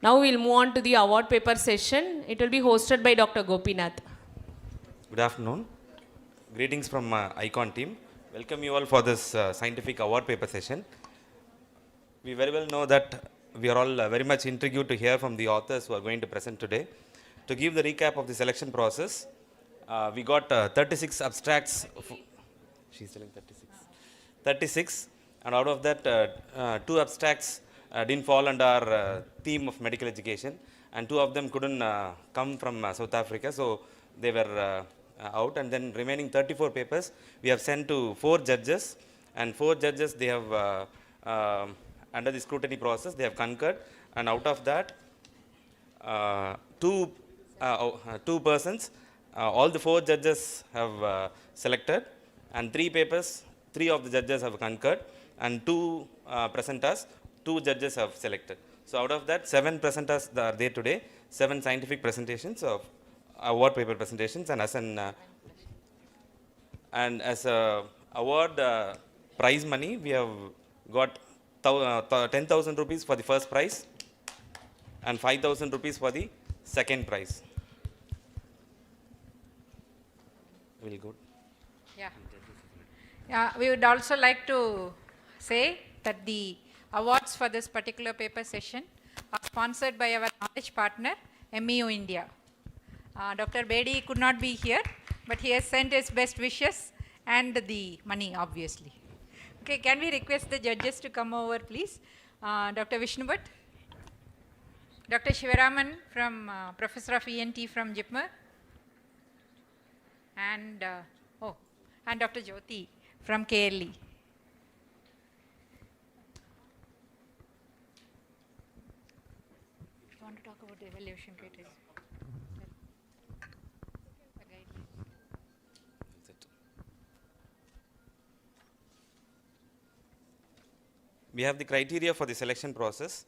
Now we'll move on to the award paper session. It will be hosted by Dr. Gopinath. Good afternoon. Greetings from iCON team. Welcome you all for this scientific award paper session. We very well know that we are all very much intrigued to hear from the authors who are going to present today. To give the recap of the selection process, we got 36 abstracts. She's telling 36. 36, and out of that, 2 abstracts didn't fall under our theme of medical education, and 2 of them couldn't come from South Africa, so they were out. And then remaining 34 papers we have sent to 4 judges, and 4 judges, they have under the scrutiny process they have concurred, and out of that 2 persons, all the 4 judges have selected, and 3 papers, 3 of the judges have concurred, and 2 presenters, 2 judges have selected. So out of that, 7 presenters are there today, 7 scientific presentations of award paper presentations, and as a award prize money, we have got 10,000 rupees for the first prize and 5,000 rupees for the second prize. Very good. Yeah, we would also like to say that the awards for this particular paper session are sponsored by our knowledge partner, MEU India. Dr. Bedi could not be here, but he has sent his best wishes and the money, obviously. Okay, can we request the judges to come over, please? Dr. Vishnu Bhatt, Dr. Shivaraman from Professor of ENT from JIPMER, and Dr. Jyoti from KLE. You want to talk about the evaluation criteria? We have the criteria for the selection process.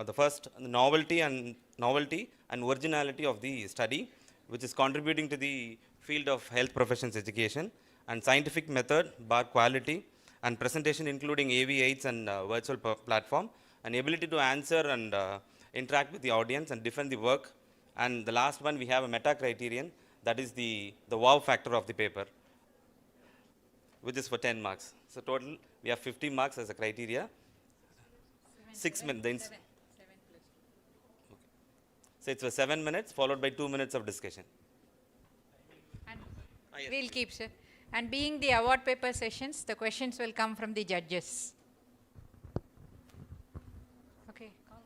The first, novelty and originality of the study, which is contributing to the field of health professions education, and scientific method, bar quality, and presentation including AV aids and virtual platform, and ability to answer and interact with the audience and defend the work. And the last one, we have a meta criterion, that is the wow factor of the paper, which is for 10 marks. So total, we have 50 marks as a criteria. 6 minutes. Okay. So it's for 7 minutes, followed by 2 minutes of discussion. And we'll keep, sir. And being the award paper sessions, the questions will come from the judges. Okay. Call.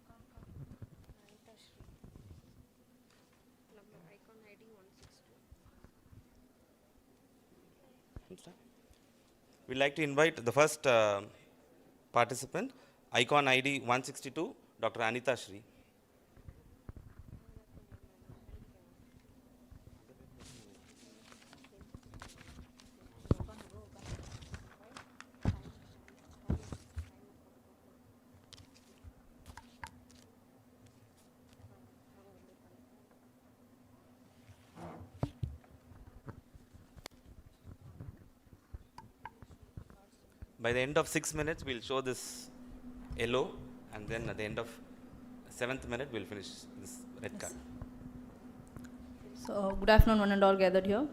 iCON ID 162. We'd like to invite the first participant, iCON ID 162, Dr. Anita Shri. By the end of 6 minutes, we'll show this yellow, and then at the end of 7th minute, we'll finish this red card. So, good afternoon, one and all gathered here.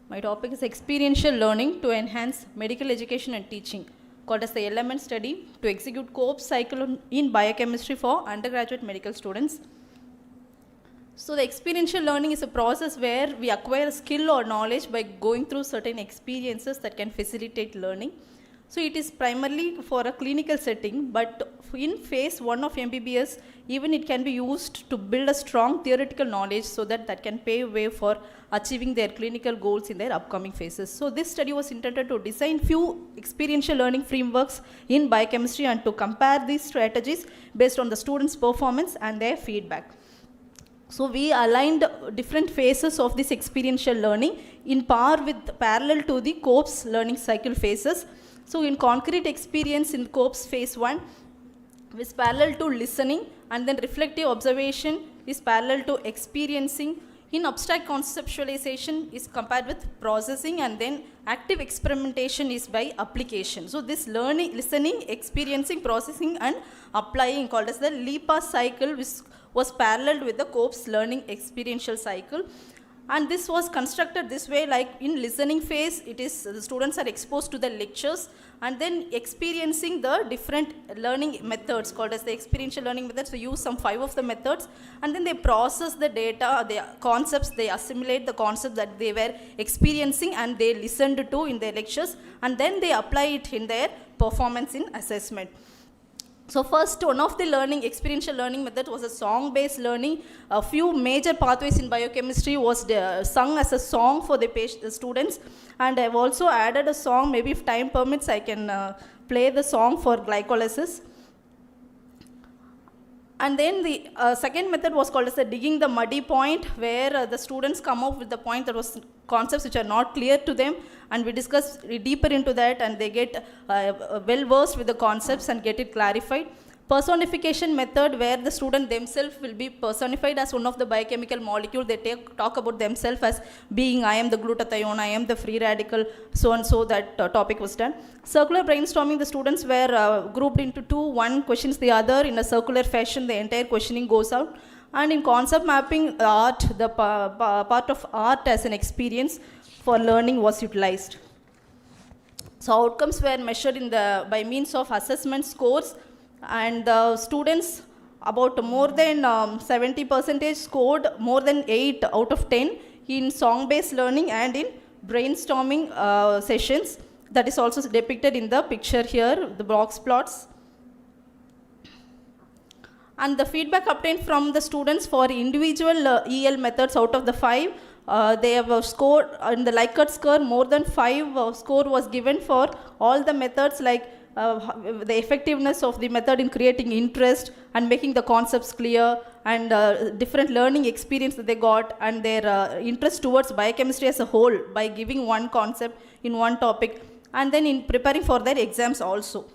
My topic is experiential learning to enhance medical education and teaching, called as the element study to execute Cope's cycle in biochemistry for undergraduate medical students. So, the experiential learning is a process where we acquire a skill or knowledge by going through certain experiences that can facilitate learning. So it is primarily for a clinical setting, but in phase 1 of MBBS, even it can be used to build a strong theoretical knowledge so that can pave way for achieving their clinical goals in their upcoming phases. So this study was intended to design few experiential learning frameworks in biochemistry and to compare these strategies based on the students' performance and their feedback. So we aligned different phases of this experiential learning in parallel to the Cope's learning cycle phases. So in concrete experience in Cope's phase 1 is parallel to listening, and then reflective observation is parallel to experiencing In abstract conceptualization is compared with processing, and then active experimentation is by application. So this learning, listening, experiencing, processing and applying, called as the LEPA cycle, which was paralleled with the COPE's learning experiential cycle. And this was constructed this way, like in listening phase, it is the students are exposed to the lectures and then experiencing the different learning methods called as the experiential learning methods. We use some 5 of the methods, and then they process the data, the concepts, they assimilate the concepts that they were experiencing and they listened to in their lectures, and then they apply it in their performance in assessment. So first, one of the experiential learning methods was a song-based learning. A few major pathways in biochemistry was sung as a song for the students. And I've also added a song, maybe if time permits, I can play the song for glycolysis. And then the second method was called as the digging the muddy point, where the students come up with the point that was concepts which are not clear to them, and we discuss deeper into that, and they get well versed with the concepts and get it clarified. Personification method, where the student themselves will be personified as one of the biochemical molecule. They talk about themselves as being, I am the glutathione, I am the free radical, so and so. That topic was done. Circular brainstorming, the students were grouped into two, one questions the other in a circular fashion. The entire questioning goes out. And in concept mapping, art, the part of art as an experience for learning was utilized. So outcomes were measured by means of assessment scores, and the students, about more than 70% scored more than 8 out of 10 in song-based learning and in brainstorming sessions. That is also depicted in the picture here, the box plots. And the feedback obtained from the students for individual EL methods, out of the 5, they have scored in the Likert score, more than 5 score was given for all the methods, like the effectiveness of the method in creating interest and making the concepts clear, and different learning experience that they got, and their interest towards biochemistry as a whole by giving one concept in one topic, and then in preparing for their exams also.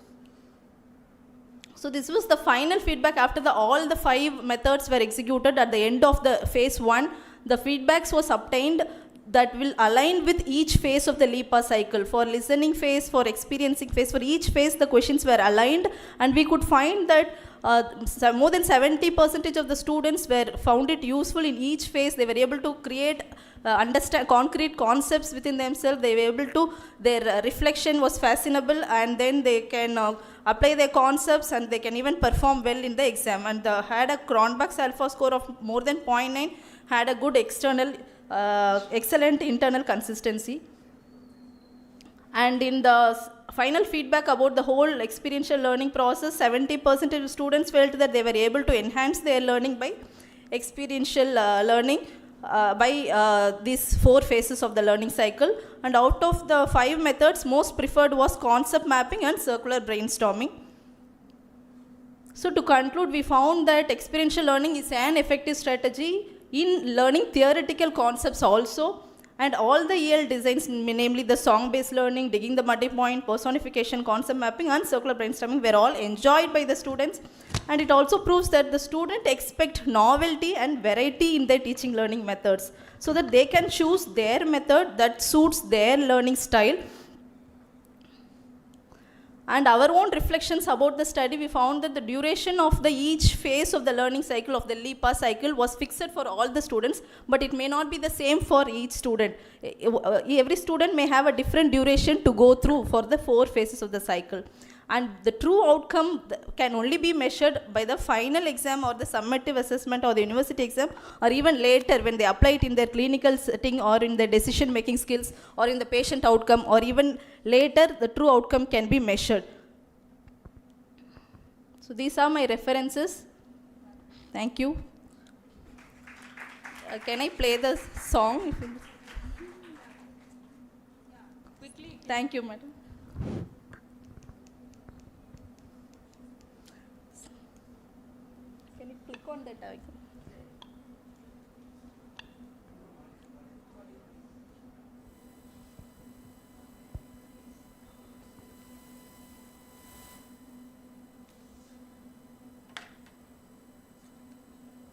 So this was the final feedback after all the 5 methods were executed. At the end of the phase 1, the feedbacks was obtained that will align with each phase of the LEPA cycle. For listening phase, for experiencing phase, for each phase the questions were aligned, and we could find that more than 70% of the students found it useful in each phase. They were able to create, understand concrete concepts within themselves. They were able to, their reflection was fashionable, and then they can apply their concepts, and they can even perform well in the exam. And had a Cronbach's alpha score of more than 0.9, had a good external, excellent internal consistency. And in the final feedback about the whole experiential learning process, 70% of students felt that they were able to enhance their learning by experiential learning by these 4 phases of the learning cycle. And out of the 5 methods, most preferred was concept mapping and circular brainstorming. So to conclude, we found that experiential learning is an effective strategy in learning theoretical concepts also, and all the EL designs, namely the song-based learning, digging the muddy point, personification, concept mapping and circular brainstorming, were all enjoyed by the students. And it also proves that the student expect novelty and variety in their teaching learning methods, so that they can choose their method that suits their learning style. And our own reflections about the study, we found that the duration of each phase of the learning cycle of the LEPA cycle was fixed for all the students, but it may not be the same for each student. Every student may have a different duration to go through for the 4 phases of the cycle. And the true outcome can only be measured by the final exam or the summative assessment or the university exam, or even later when they apply it in their clinical setting or in their decision making skills or in the patient outcome, or even later the true outcome can be measured. So these are my references. Thank you. Can I play the song? Quickly. Thank you, madam. Can you click on that icon?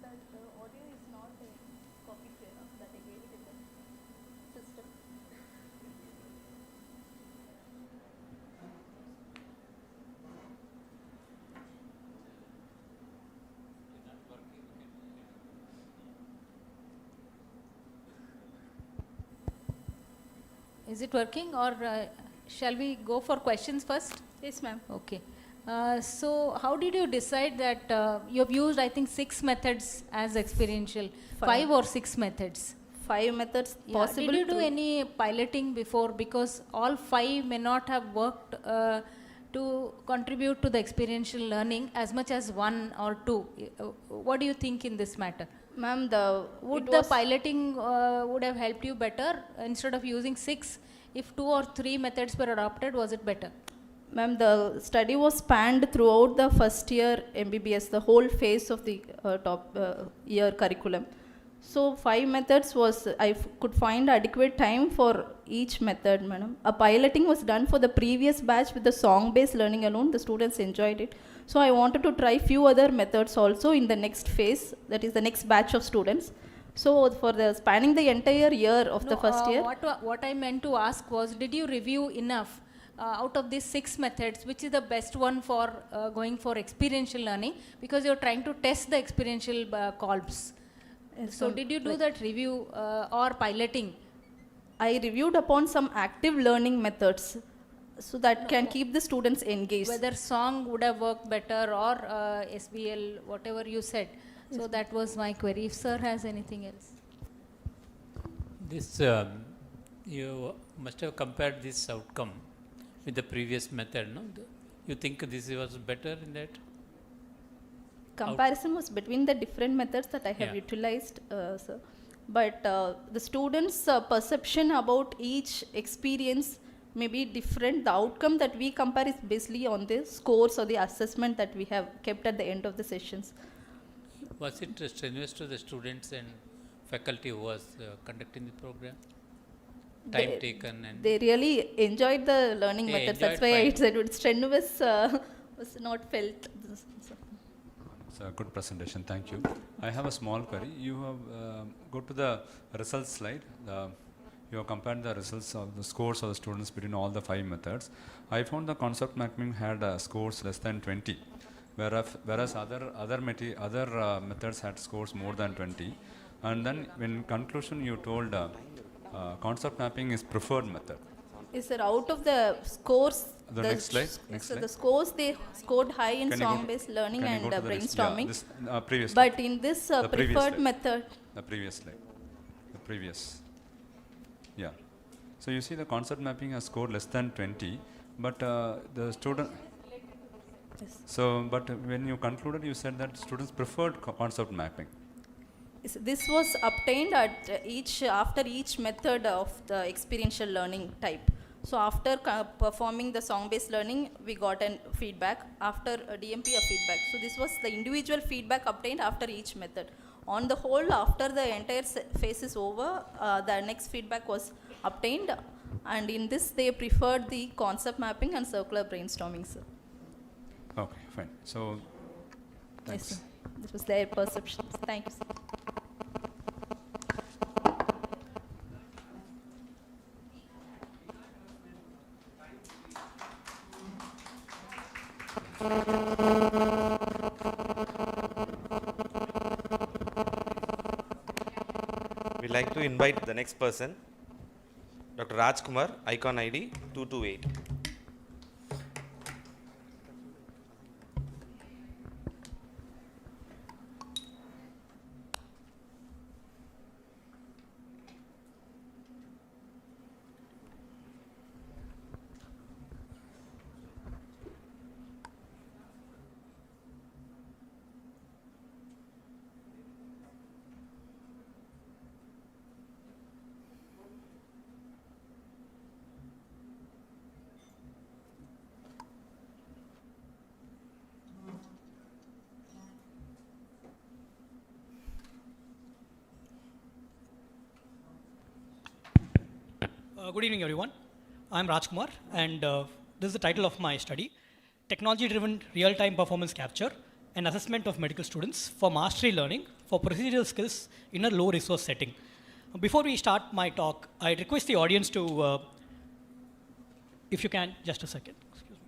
That audio is not Is it working, or shall we go for questions first? Yes, ma'am. Okay. So how did you decide that you have used, I think, 6 methods as experiential, 5 or 6 methods? 5 methods Yeah. possible. Did you do through- any piloting before? Because all 5 may not have worked to contribute to the experiential learning as much as 1 or 2. What do you think in this matter? Ma'am, Would the piloting would have helped you better instead of using 6? If 2 or 3 methods were adopted, was it better? Ma'am, the study was spanned throughout the first year MBBS, the whole phase of the year curriculum. So 5 methods was, could find adequate time for each method, madam. A piloting was done for the previous batch with the song-based learning alone. The students enjoyed it. So I wanted to try few other methods also in the next phase, that is the next batch of students. So for the spanning the entire year of the first year. What I meant to ask was, did you review enough out of these 6 methods, which is the best one for going for experiential learning, because you're trying to test the experiential colbs. So did you do that review or piloting? I reviewed upon some active learning methods so that can keep the students engaged. Whether song would have worked better or SBL, whatever you said. So that was my query. If sir has anything else. This, you must have compared this outcome with the previous method, no? You think this was better in that? Comparison was between the different methods that I have utilized, sir. But the students' perception about each experience may be different. The outcome that we compare is basically on the scores or the assessment that we have kept at the end of the sessions. Was it strenuous to the students and faculty who was conducting the program? Time taken and... They really enjoyed the learning methods. That's why I said it strenuous was not felt. It's a good presentation, thank you. I have a small query. You have go to the results slide. You have compared the results of the scores of the students between all the 5 methods. I found the concept mapping had scores less than 20, whereas other methods had scores more than 20. And then in conclusion, you told concept mapping is preferred method. Is that out of the scores? The next slide. The scores they scored high in song-based learning and brainstorming. Previous but slide. in this The previous preferred slide. method. The previous slide. The previous. Yeah. So you see the concept mapping has scored less than 20, but the student. Yes. So, but when you concluded, you said that students preferred concept mapping. This was obtained at after each method of the experiential learning type. So after performing the song-based learning, we got a feedback. After DMP, a feedback. So this was the individual feedback obtained after each method. On the whole, after the entire phase is over, the next feedback was obtained, and in this they preferred the concept mapping and circular brainstorming, sir. Okay, fine. So, thanks. Yes, sir. This was their perception. Thank you, sir. We'd like to invite the next person, Dr. Rajkumar, iCON ID 228. Good evening, everyone. I'm Rajkumar, and this is the title of my study, Technology-Driven Real-Time Performance Capture, an assessment of medical students for mastery learning for procedural skills in a low resource setting. Before we start my talk, I request the audience to, if you can, just a second. Excuse me.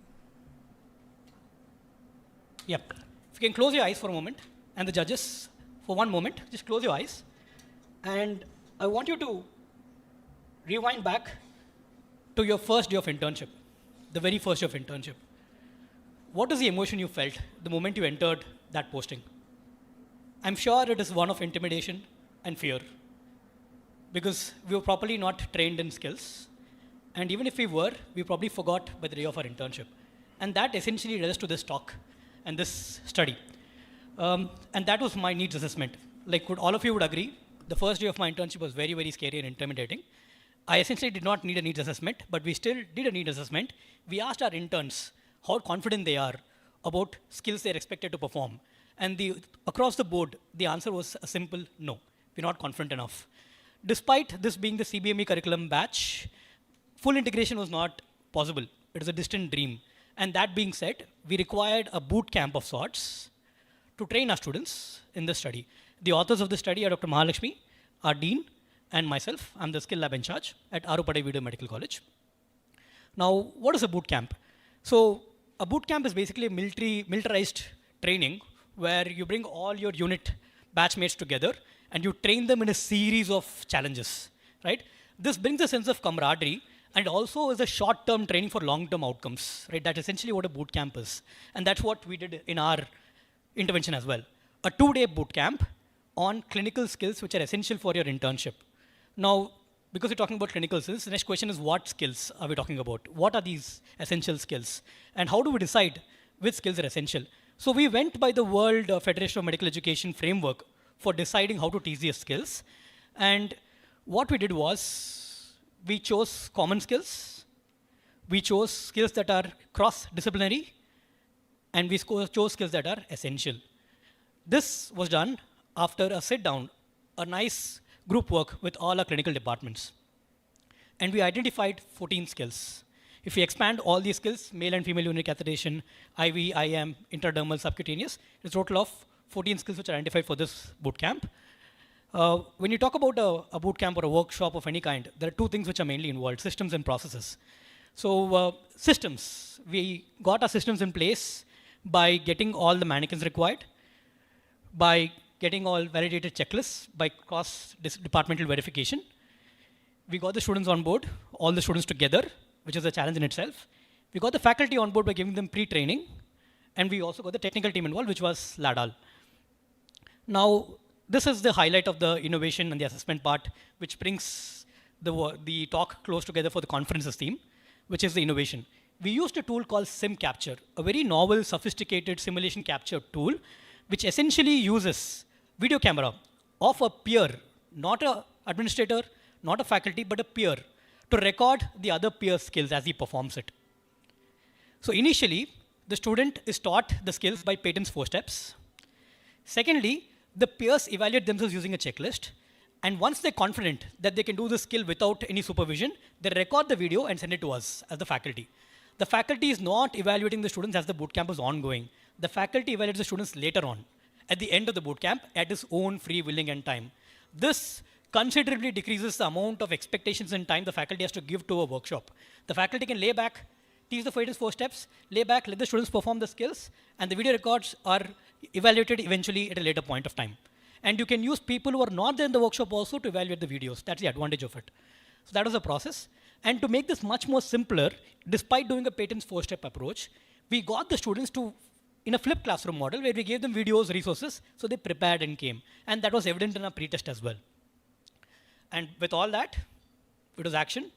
Yep. If you can close your eyes for a moment, and the judges, for one moment, just close your eyes. And I want you to rewind back to your first day of internship, the very first day of internship. What is the emotion you felt the moment you entered that posting? I'm sure it is one of intimidation and fear, because we were properly not trained in skills. And even if we were, we probably forgot by the day of our internship. And that essentially led us to this talk and this study. And that was my needs assessment. Like all of you would agree, the first day of my internship was very, very scary and intimidating. I essentially did not need a needs assessment, but we still did a needs assessment. We asked our interns how confident they are about skills they're expected to perform. And across the board, the answer was a simple no. We're not confident enough. Despite this being the CBME curriculum batch, full integration was not possible. It was a distant dream. And that being said, we required a boot camp of sorts to train our students in this study. The authors of the study are Dr. Mahalakshmi, our dean, and myself. I'm the skill lab in charge at Arupadai Video Medical College. Now, what is a boot camp? So, a boot camp is basically a militarized training where you bring all your unit batchmates together and you train them in a series of challenges, right? This brings a sense of camaraderie and also is a short-term training for long-term outcomes, right? That's essentially what a boot camp is. And that's what we did in our intervention as well. A 2-day boot camp on clinical skills which are essential for your internship. Now, because we're talking about clinical skills, the next question is what skills are we talking about? What are these essential skills? And how do we decide which skills are essential? So we went by the World Federation of Medical Education framework for deciding how to teach these skills. And what we did was we chose common skills, we chose skills that are cross-disciplinary, and we chose skills that are essential. This was done after a sit-down, a nice group work with all our clinical departments. And we identified 14 skills. If we expand all these skills, male and female urinary catheterization, IV, IM, intradermal, subcutaneous, it's a total of 14 skills which are identified for this boot camp. When you talk about a boot camp or a workshop of any kind, there are two things which are mainly involved, systems and processes. So systems, we got our systems in place by getting all the mannequins required, by getting all validated checklists by cross-departmental verification. We got the students on board, all the students together, which is a challenge in itself. We got the faculty on board by giving them pre-training, and we also got the technical team involved, which was LADAL. Now, this is the highlight of the innovation and the assessment part, which brings the talk close together for the conferences theme, which is the innovation. We used a tool called SimCapture, a very novel, sophisticated simulation capture tool, which essentially uses video camera of a peer, not an administrator, not a faculty, but a peer, to record the other peer's skills as he performs it. So initially, the student is taught the skills by Patent's 4 steps. Secondly, the peers evaluate themselves using a checklist. And once they're confident that they can do the skill without any supervision, they record the video and send it to us as the faculty. The faculty is not evaluating the students as the bootcamp is ongoing. The faculty evaluates the students later on, at the end of the bootcamp, at his own free willing and time. This considerably decreases the amount of expectations and time the faculty has to give to a workshop. The faculty can lay back, teach the 4 steps, lay back, let the students perform the skills, and the video records are evaluated eventually at a later point of time. And you can use people who are not there in the workshop also to evaluate the videos. That's the advantage of it. So that was the process. And to make this much more simpler, despite doing a Patent's 4-step approach, we got the students to in a flipped classroom model where we gave them videos, resources, so they prepared and came. And that was evident in our pretest as well. And with all that, it was action,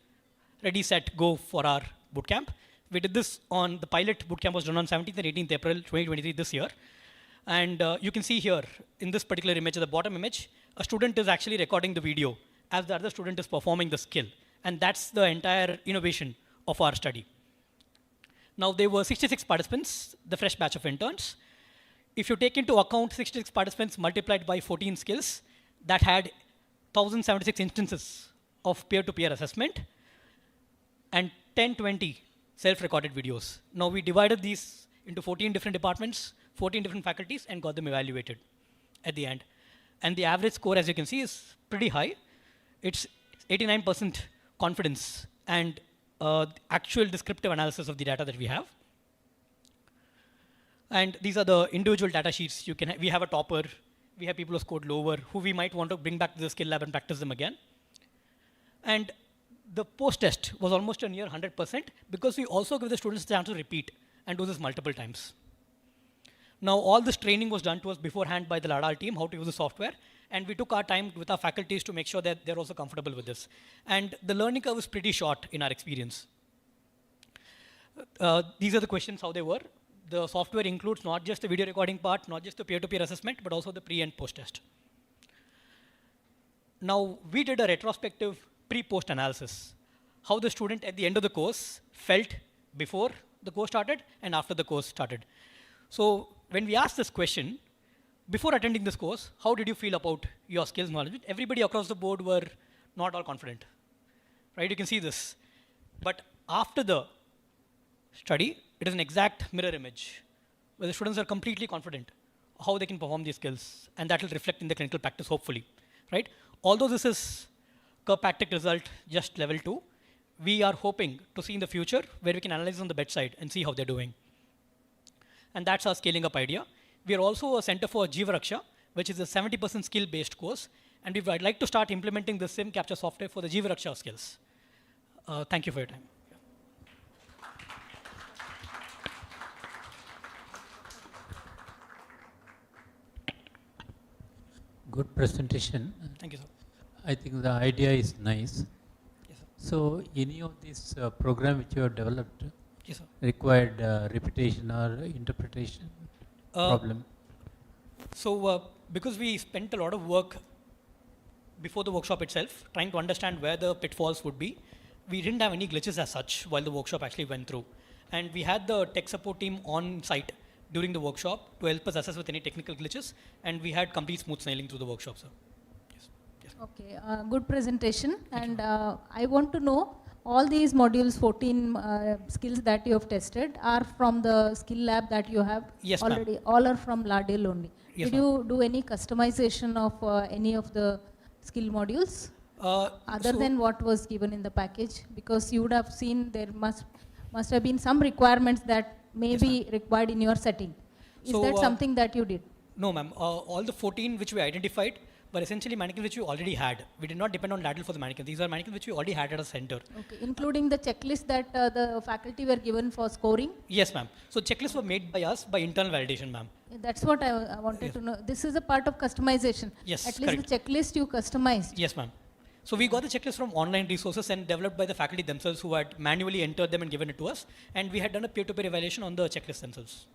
ready, set, go for our bootcamp. We did this on, the pilot bootcamp was done on 17th and 18th April 2023 this year. And you can see here, in this particular image, the bottom image, a student is actually recording the video as the other student is performing the skill. And that's the entire innovation of our study. Now, there were 66 participants, the fresh batch of interns. If you take into account 66 participants multiplied by 14 skills, that had 1,076 instances of peer-to-peer assessment and 1020 self-recorded videos. Now, we divided these into 14 different departments, 14 different faculties and got them evaluated at the end. And the average score, as you can see, is pretty high. It's 89% confidence and actual descriptive analysis of the data that we have. And these are the individual data sheets. We have a topper, we have people who scored lower, who we might want to bring back to the skill lab and practice them again. And the post-test was almost a near 100% because we also give the students a chance to repeat and do this multiple times. Now, all this training was done to us beforehand by the Ladal team, how to use the software, and we took our time with our faculties to make sure that they're also comfortable with this. And the learning curve was pretty short in our experience. These are the questions, how they were. The software includes not just the video recording part, not just the peer-to-peer assessment, but also the pre and post-test. Now, we did a retrospective pre-post analysis, how the student at the end of the course felt before the course started and after the course started. So when we asked this question, before attending this course, how did you feel about your skills knowledge? Everybody across the board were not all confident, right? You can see this. But after the study, it is an exact mirror image where the students are completely confident how they can perform these skills, and that will reflect in the clinical practice, hopefully, right? Although this is Kirkpatrick result, just level 2, we are hoping to see in the future where we can analyze on the bedside and see how they're doing. And that's our scaling up idea. We are also a center for Jiva Raksha, which is a 70% skill-based course, and I'd like to start implementing the sim capture software for the Jiva Raksha skills. Thank you for your time. Good presentation. Thank you, sir. I think the idea is nice. Yes, sir. So any of this program which you have developed Yes, sir. required repetition or interpretation problem? So because we spent a lot of work before the workshop itself, trying to understand where the pitfalls would be, we didn't have any glitches as such while the workshop actually went through. And we had the tech support team on site during the workshop to help us assess with any technical glitches, and we had complete smooth sailing through the workshop, sir. Yes. Yes. Okay, good presentation. And I want to know, all these modules, 14 skills that you have tested are from the skill lab that you have Yes, already, all are from Ladale only. Yes, Did you do any customization of any of the skill modules other than what was given in the package? Because you would have seen there must have been some requirements that may be required in your setting. Is So, that something that you did? No, ma'am. All the 14 which we identified were essentially mannequins which we already had. We did not depend on Ladle for the mannequins. These are mannequins which we already had at a center. Okay, including the checklist that the faculty were given for scoring? Yes, ma'am. So checklists were made by us by internal validation, ma'am. That's what I wanted to know. This is a part of customization. Yes, At least correct. the checklist you customized. Yes, ma'am. So we got the checklist from online resources and developed by the faculty themselves who had manually entered them and given it to us. And we had done a peer-to-peer evaluation on the checklist themselves.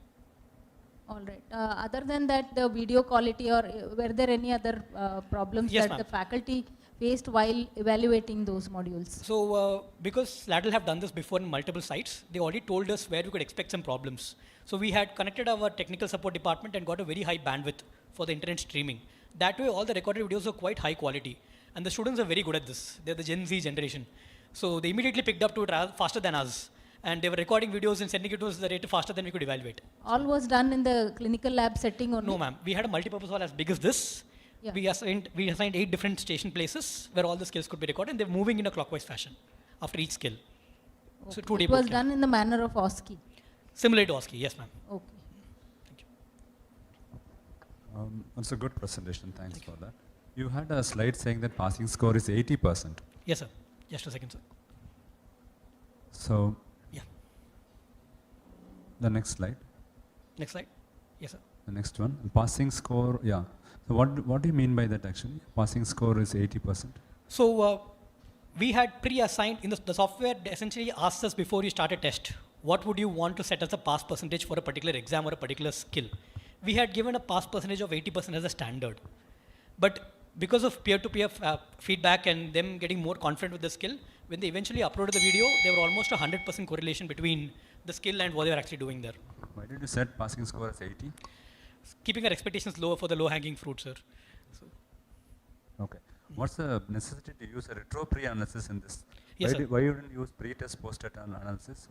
All right. Other than that, the video quality, or were there any other problems Yes, that ma'am. the faculty faced while evaluating those modules? So because Ladle have done this before in multiple sites, they already told us where we could expect some problems. So we had connected our technical support department and got a very high bandwidth for the internet streaming. That way, all the recorded videos are quite high quality. And the students are very good at this. They're the Gen Z generation. So they immediately picked up to it faster than us. And they were recording videos and sending it to us at the rate faster than we could evaluate. All was done in the clinical lab setting only? No, ma'am. We had a multi-purpose hall as big as this. Yeah. We assigned 8 different station places where all the skills could be recorded, and they're moving in a clockwise fashion after each skill. So Okay. 2-day It was boot camp. done in the manner of OSCE? Similar to OSCE, yes, ma'am. Okay. That's a good presentation. Thanks for that. You had a slide saying that passing score is 80%. Yes, sir. Just a second, sir. So, Yeah. the next slide, Next slide. Yes, sir. the next one, passing score, yeah. So what do you mean by that actually? Passing score is 80%. So we had pre-assigned, in the software essentially asks us before you start a test, what would you want to set as a pass percentage for a particular exam or a particular skill? We had given a pass percentage of 80% as a standard. But because of peer-to-peer feedback and them getting more confident with the skill, when they eventually uploaded the video, there were almost 100% correlation between the skill and what they were actually doing there. Why did you set passing score as 80? Keeping our expectations lower for the low-hanging fruit, sir. So, Okay. What's the necessity to use a retro pre-analysis in this? Yes, sir. Why you didn't use pre-test, post-test analysis?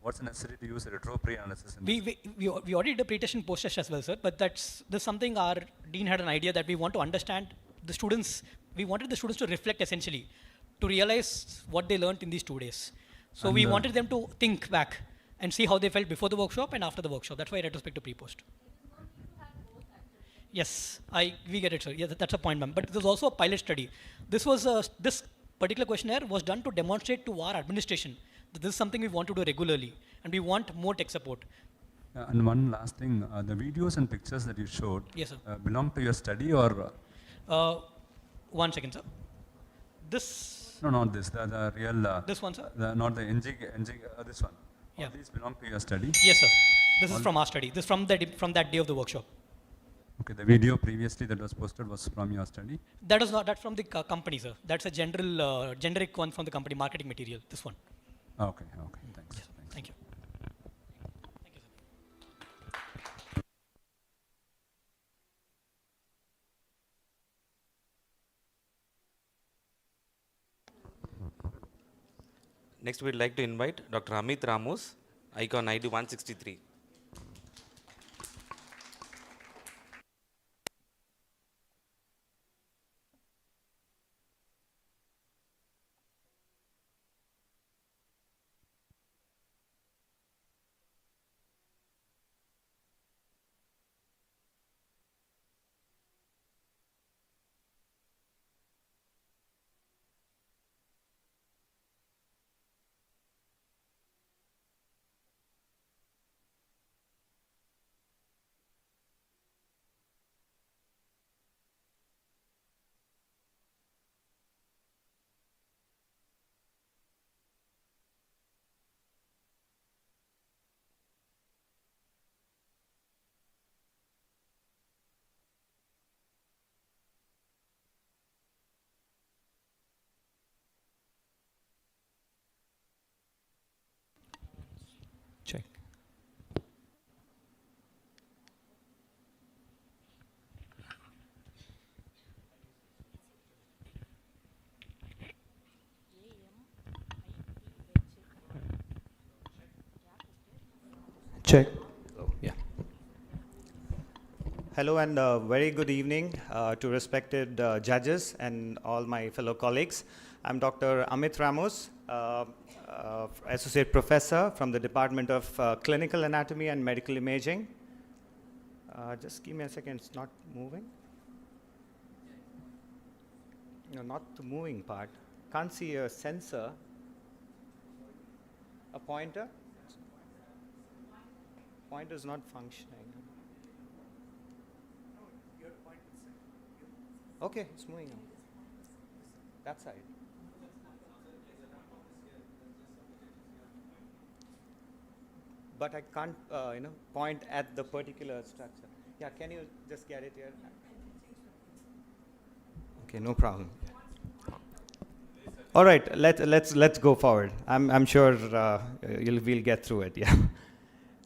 What's necessary to use retro pre-analysis? We already did a pre-test and post-test as well, sir, but that's something our dean had an idea that we want to understand the students, we wanted the students to reflect essentially, to realize what they learned in these 2 days. So we wanted them to think back and see how they felt before the workshop and after the workshop. That's why retrospective pre-post. Yes, we get it, sir. Yeah, that's a point, ma'am. But there's also a pilot study. This particular questionnaire was done to demonstrate to our administration that this is something we want to do regularly, and we want more tech support. And one last thing, the videos and pictures that you showed Yes, sir. belong to your study or? 1 second, sir. This. No, not this. The real. This one, sir. Not the NG. This one. Yeah. All these belong to your study. Yes, sir. This is from our study. This is from that day of the workshop. Okay. The video previously that was posted was from your study. That is not. That's from the company, sir. That's a generic one from the company, marketing material. This one. Okay. Okay. Thanks. Yes, Thanks. thank you. Thank you, sir. Next, we'd like to invite Dr. Amit Ramus, ICON ID 163. Check. Check. Oh, yeah. Hello and very good evening to respected judges and all my fellow colleagues. I'm Dr. Amit Ramos, Associate Professor from the Department of Clinical Anatomy and Medical Imaging. Just give me a second, it's not moving. No, not the moving part. Can't see a sensor. A pointer? Pointer is not functioning. Okay, it's moving on. That side. But I can't, point at the particular structure. Yeah, can you just get it here? Okay, no problem. All right, let's go forward. I'm sure we'll get through it. Yeah.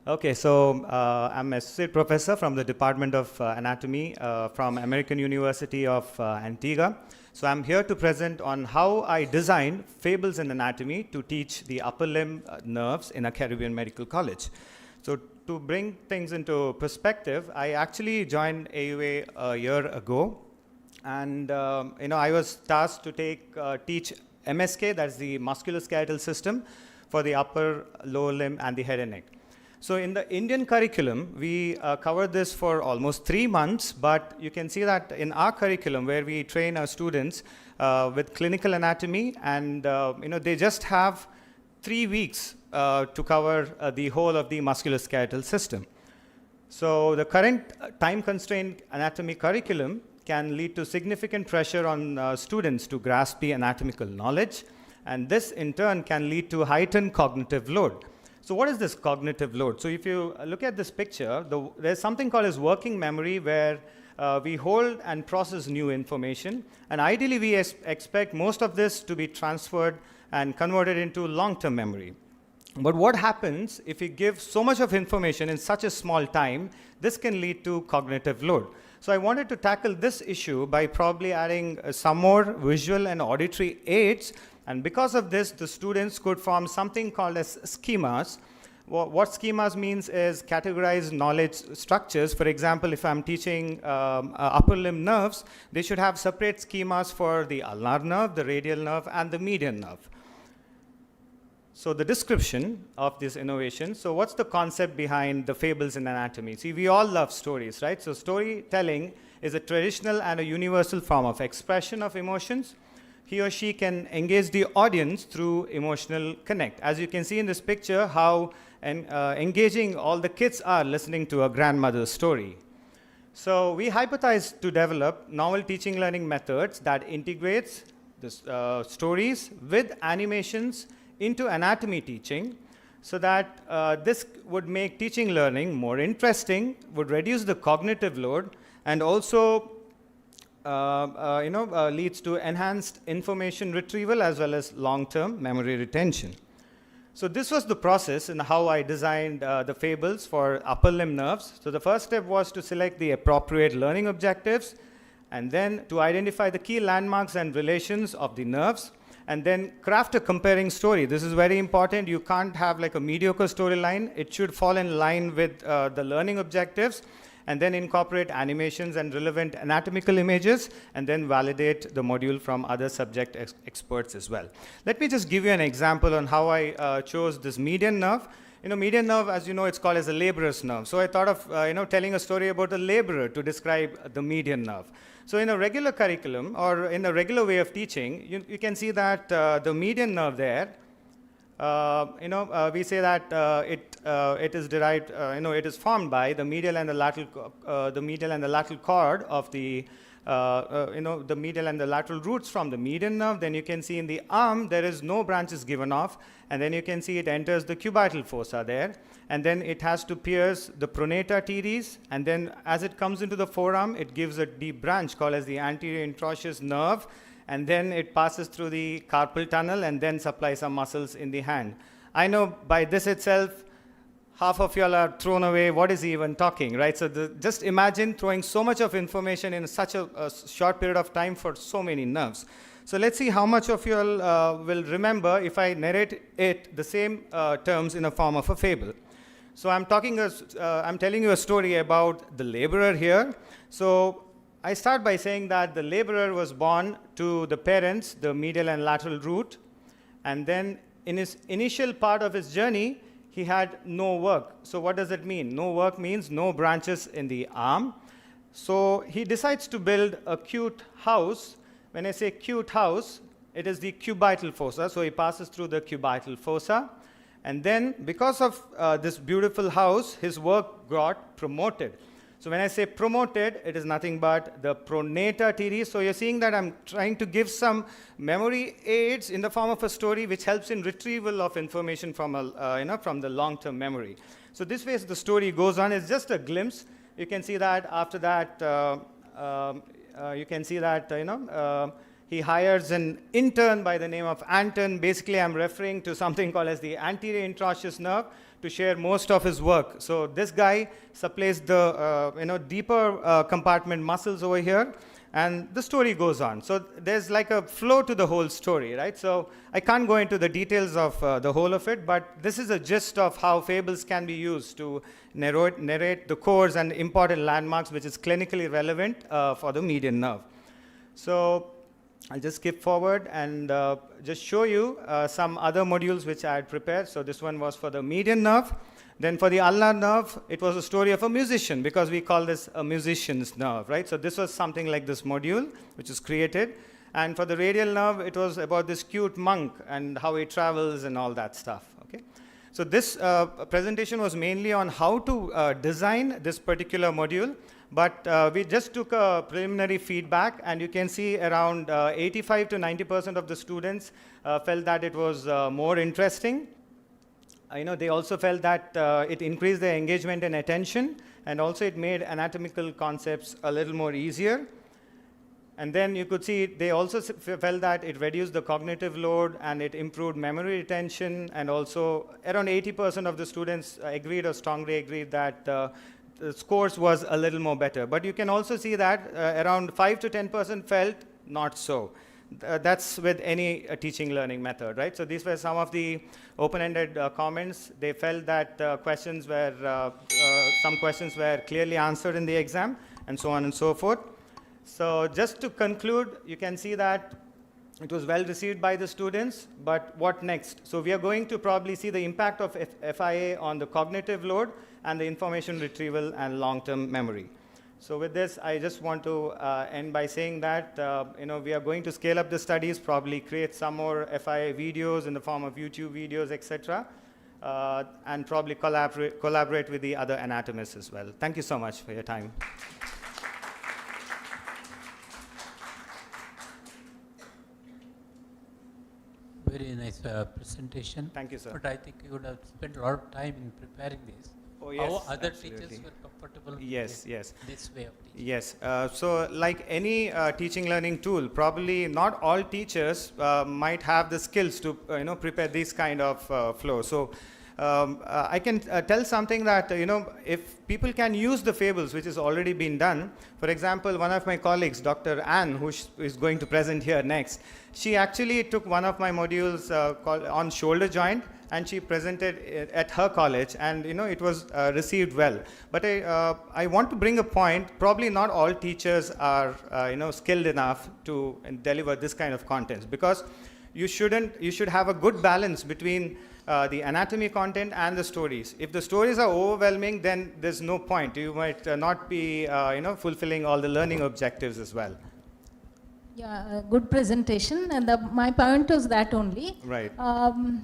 Okay, so I'm Associate Professor from the Department of Anatomy from American University of Antigua. So I'm here to present on how I designed fables in anatomy to teach the upper limb nerves in a Caribbean medical college. So to bring things into perspective, I actually joined AUA a year ago, and I was tasked to teach MSK, that's the musculoskeletal system, for the upper, lower limb, and the head and neck. So in the Indian curriculum, we covered this for almost 3 months, but you can see that in our curriculum where we train our students with clinical anatomy, and they just have 3 weeks to cover the whole of the musculoskeletal system. So the current time-constrained anatomy curriculum can lead to significant pressure on students to grasp the anatomical knowledge, and this in turn can lead to heightened cognitive load. So what is this cognitive load? So if you look at this picture, there's something called as working memory, where we hold and process new information, and ideally we expect most of this to be transferred and converted into long-term memory. But what happens if we give so much of information in such a small time? This can lead to cognitive load. So I wanted to tackle this issue by probably adding some more visual and auditory aids, and because of this, the students could form something called as schemas, What schemas means is categorized knowledge structures. For example, if I'm teaching upper limb nerves, they should have separate schemas for the ulnar nerve, the radial nerve, and the median nerve. So the description of this innovation. So what's the concept behind the fables in anatomy? See, we all love stories, right? So storytelling is a traditional and a universal form of expression of emotions. He or she can engage the audience through emotional connect. As you can see in this picture, how engaging all the kids are listening to a grandmother's story. So we hypothesized to develop novel teaching learning methods that integrates the stories with animations into anatomy teaching, so that this would make teaching learning more interesting, would reduce the cognitive load, and also leads to enhanced information retrieval as well as long-term memory retention. So this was the process and how I designed the fables for upper limb nerves. So the first step was to select the appropriate learning objectives, and then to identify the key landmarks and relations of the nerves, and then craft a comparing story. This is very important. You can't have like a mediocre storyline. It should fall in line with the learning objectives, and then incorporate animations and relevant anatomical images, and then validate the module from other subject experts as well. Let me just give you an example on how I chose this median nerve. Median nerve, as you know, it's called as a laborer's nerve. So I thought of telling a story about a laborer to describe the median nerve. So in a regular curriculum, or in a regular way of teaching, you can see that the median nerve there, we say that it is derived, it is formed by the medial and the lateral cord of the, the medial and the lateral roots from the median nerve. Then you can see in the arm there is no branches given off, and then you can see it enters the cubital fossa there, and then it has to pierce the pronator teres, and then as it comes into the forearm, it gives a deep branch called as the anterior introitious nerve, and then it passes through the carpal tunnel and then supplies some muscles in the hand. I know by this itself, half of y'all are thrown away. What is he even talking, right? So just imagine throwing so much of information in such a short period of time for so many nerves. So let's see how much of y'all will remember if I narrate it the same terms in a form of a fable. So I'm telling you a story about the laborer here. So I start by saying that the laborer was born to the parents, the medial and lateral root, and then in his initial part of his journey, he had no work. So what does it mean? No work means no branches in the arm. So he decides to build a cute house. When I say cute house, it is the cubital fossa. So he passes through the cubital fossa. And then because of this beautiful house, his work got promoted. So when I say promoted, it is nothing but the pronator teres. So you're seeing that I'm trying to give some memory aids in the form of a story which helps in retrieval of information from from the long-term memory. So this way the story goes on. It's just a glimpse. You can see that after that, he hires an intern by the name of Anton. Basically, I'm referring to something called as the anterior introitious nerve to share most of his work. So this guy supplies the deeper compartment muscles over here, and the story goes on. So there's like a flow to the whole story, right? So I can't go into the details of the whole of it, but this is a gist of how fables can be used to narrate the cores and important landmarks which is clinically relevant for the median nerve. So I'll just skip forward and just show you some other modules which I had prepared. So this one was for the median nerve. Then for the ulnar nerve, it was a story of a musician, because we call this a musician's nerve, right? So this was something like this module, which is created. And for the radial nerve, it was about this cute monk and how he travels and all that stuff, okay? So this presentation was mainly on how to design this particular module. But we just took a preliminary feedback, and you can see around 85 to 90% of the students felt that it was more interesting. They also felt that it increased their engagement and attention, and also it made anatomical concepts a little more easier. And then you could see they also felt that it reduced the cognitive load and it improved memory retention, and also around 80% of the students agreed or strongly agreed that the scores was a little more better. But you can also see that around 5 to 10% felt not so. that's with any teaching learning method, right? So these were some of the open-ended comments. They felt that some questions were clearly answered in the exam, and so on and so forth. So just to conclude, you can see that it was well received by the students, but what next? So we are going to probably see the impact of FIA on the cognitive load and the information retrieval and long-term memory. So with this, I just want to end by saying that we are going to scale up the studies, probably create some more FIA videos in the form of YouTube videos, etc., and probably collaborate with the other anatomists as well. Thank you so much for your time. Very nice presentation. Thank you, sir. But I think you would have spent a lot of time in preparing this. Oh, yes, How other absolutely. teachers were comfortable Yes, with yes. this way of teaching. Yes. So like any teaching learning tool, probably not all teachers might have the skills to prepare this kind of flow. So I can tell something that if people can use the fables which has already been done. For example, one of my colleagues, Dr. Ann, who is going to present here next, she actually took one of my modules called on shoulder joint, and she presented it at her college, and it was received well. But I want to bring a point. Probably not all teachers are skilled enough to deliver this kind of contents, because you should have a good balance between the anatomy content and the stories. If the stories are overwhelming, then there's no point. You might not be fulfilling all the learning objectives as well. Yeah, good presentation, and my point was that only. Right.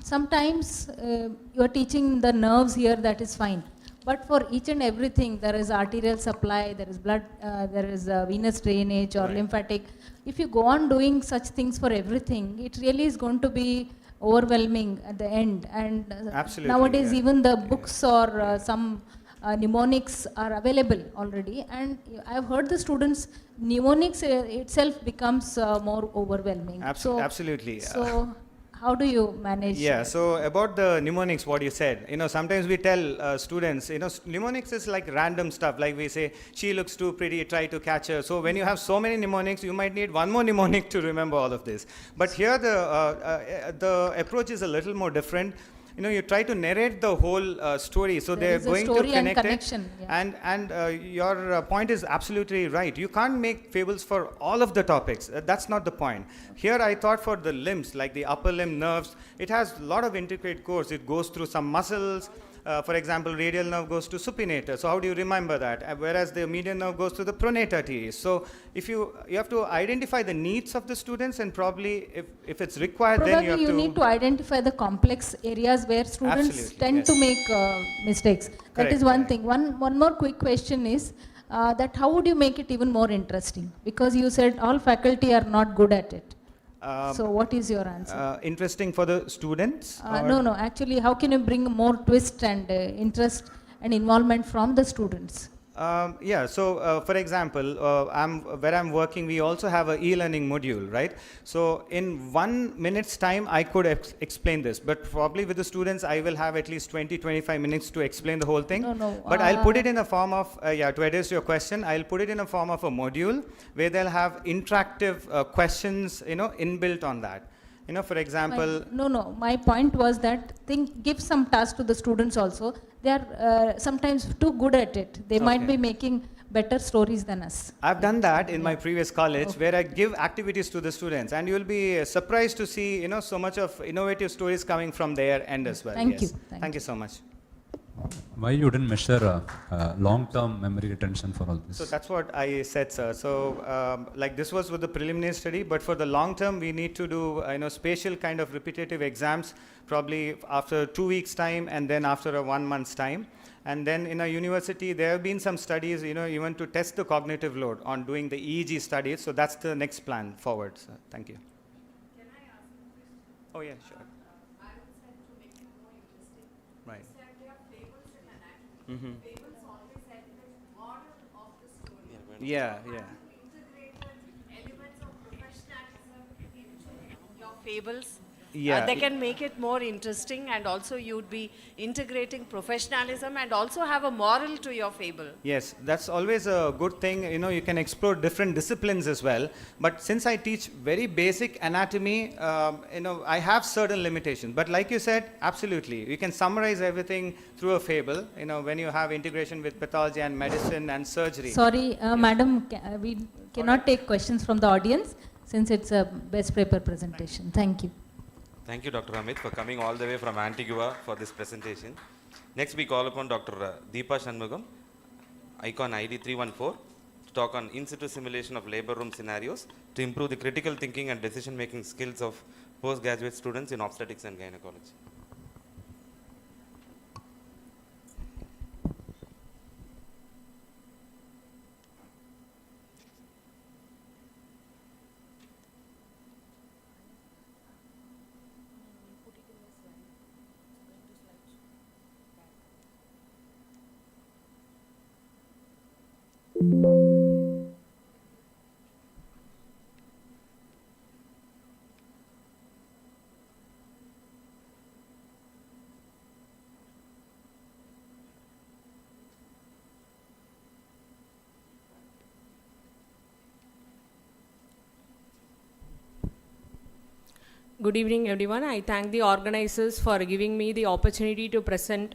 Sometimes you are teaching the nerves here, that is fine. But for each and everything, there is arterial supply, there is blood, there is venous drainage or Right. lymphatic. If you go on doing such things for everything, it really is going to be overwhelming at the end. And Absolutely, nowadays, yeah. even the books or some mnemonics are available already, and I've heard the students mnemonics itself becomes more overwhelming. Absolutely. So how do you manage? Yeah, so about the mnemonics, what you said, sometimes we tell students, mnemonics is like random stuff, like we say, she looks too pretty, try to catch her. So when you have so many mnemonics, you might need one more mnemonic to remember all of this. But here the approach is a little more different. You try to narrate the whole story, so There they're is a going to story and connect connection, it. yeah. And your point is absolutely right. You can't make fables for all of the topics. That's not the point. Here I thought for the limbs, like the upper limb nerves, it has a lot of intricate course. It goes through some muscles. For example, radial nerve goes to supinator. So how do you remember that? Whereas the median nerve goes to the pronator teres. So if you have to identify the needs of the students, and probably if it's required, Probably then you have you need to identify the complex areas where students Absolutely, tend yes. to make mistakes. That Correct, is one correct. thing. One more quick question is that how would you make it even more interesting? Because you said all faculty are not good at it. So what is your answer? Interesting for the students? No. Actually, how can you bring more twist and interest and involvement from the students? Yeah, so for example, where I'm working, we also have an e-learning module, right? So in 1 minute's time, I could explain this, but probably with the students, I will have at least 20-25 minutes to explain the whole thing. No. But I'll put it in a form of, to address your question, I'll put it in a form of a module where they'll have interactive questions, inbuilt on that. For example. No. My point was that give some task to the students also. They are sometimes too good at it. They might be making better stories than us. I've done that in my previous college, where I give activities to the students, and you'll be surprised to see, so much of innovative stories coming from their end as well. Thank Yes. you. Thank you so much. Why you didn't measure long-term memory retention for all this? So that's what I said, sir. So like this was with the preliminary study, but for the long term, we need to do spatial kind of repetitive exams, probably after 2 weeks' time, and then after a 1 month's time. And then in a university, there have been some studies, even to test the cognitive load on doing the EEG studies. So that's the next plan forward, sir. Thank you. Can I ask a question? Oh yeah, sure. I would say to make it more interesting. Right. Instead, there are fables in anatomy. Mhm. Fables always have the moral of the story. Yeah. Integrated elements of professionalism into your fables Yeah. They can make it more interesting, and also you'd be integrating professionalism and also have a moral to your fable. Yes, that's always a good thing. You know, you can explore different disciplines as well. But since I teach very basic anatomy, you know, I have certain limitations. But like you said, absolutely, you can summarize everything through a fable. You know, when you have integration with pathology and medicine and surgery. Sorry, madam, we cannot take questions from the audience since it's a best paper presentation. Thank you. Thank you, Dr. Amit, for coming all the way from Antigua for this presentation. Next, we call upon Dr. Deepa Shanmugam, ICON ID 314, to talk on in-situ simulation of labor room scenarios to improve the critical thinking and decision-making skills of postgraduate students in obstetrics and gynecology. Good evening, everyone. I thank the organizers for giving me the opportunity to present.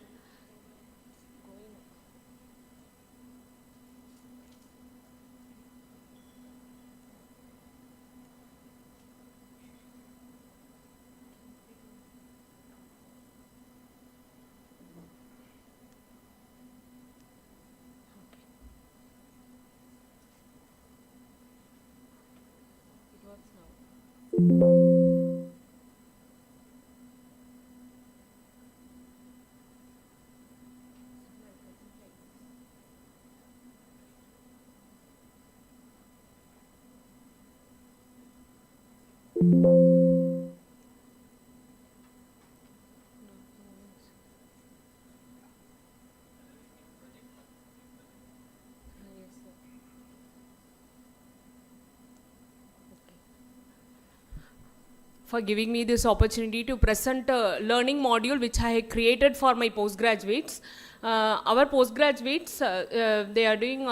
For giving me this opportunity to present a learning module which I have created for my postgraduates. Our postgraduates, they are doing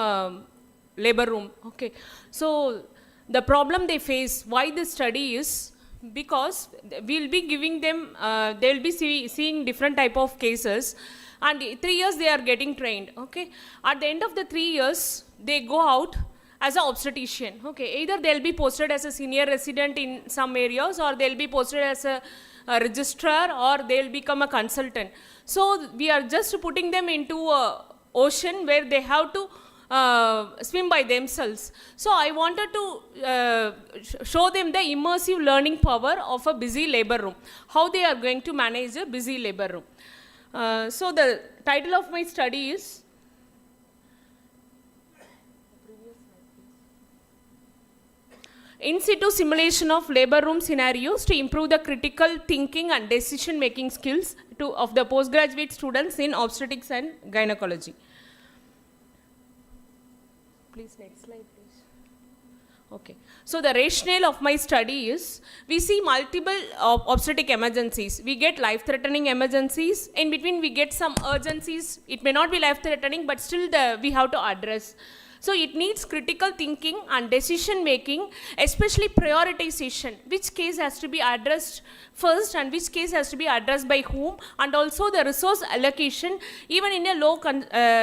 labor room. Okay, so the problem they face, why this study is, because we'll be giving them, they'll be seeing different type of cases, and 3 years they are getting trained. Okay, at the end of the 3 years, they go out as an obstetrician. Okay, either they'll be posted as a senior resident in some areas, or they'll be posted as a registrar, or they'll become a consultant. So we are just putting them into a ocean where they have to swim by themselves. So I wanted to show them the immersive learning power of a busy labor room, how they are going to manage a busy labor room. So the title of my study is In-situ simulation of labor room scenarios to improve the critical thinking and decision-making skills of the postgraduate students in obstetrics and gynecology. Please, next slide, please. Okay. So the rationale of my study is, we see multiple obstetric emergencies. We get life-threatening emergencies. In between, we get some urgencies. It may not be life-threatening, but still we have to address. So it needs critical thinking and decision making, especially prioritization. Which case has to be addressed first and which case has to be addressed by whom, and also the resource allocation, even in a low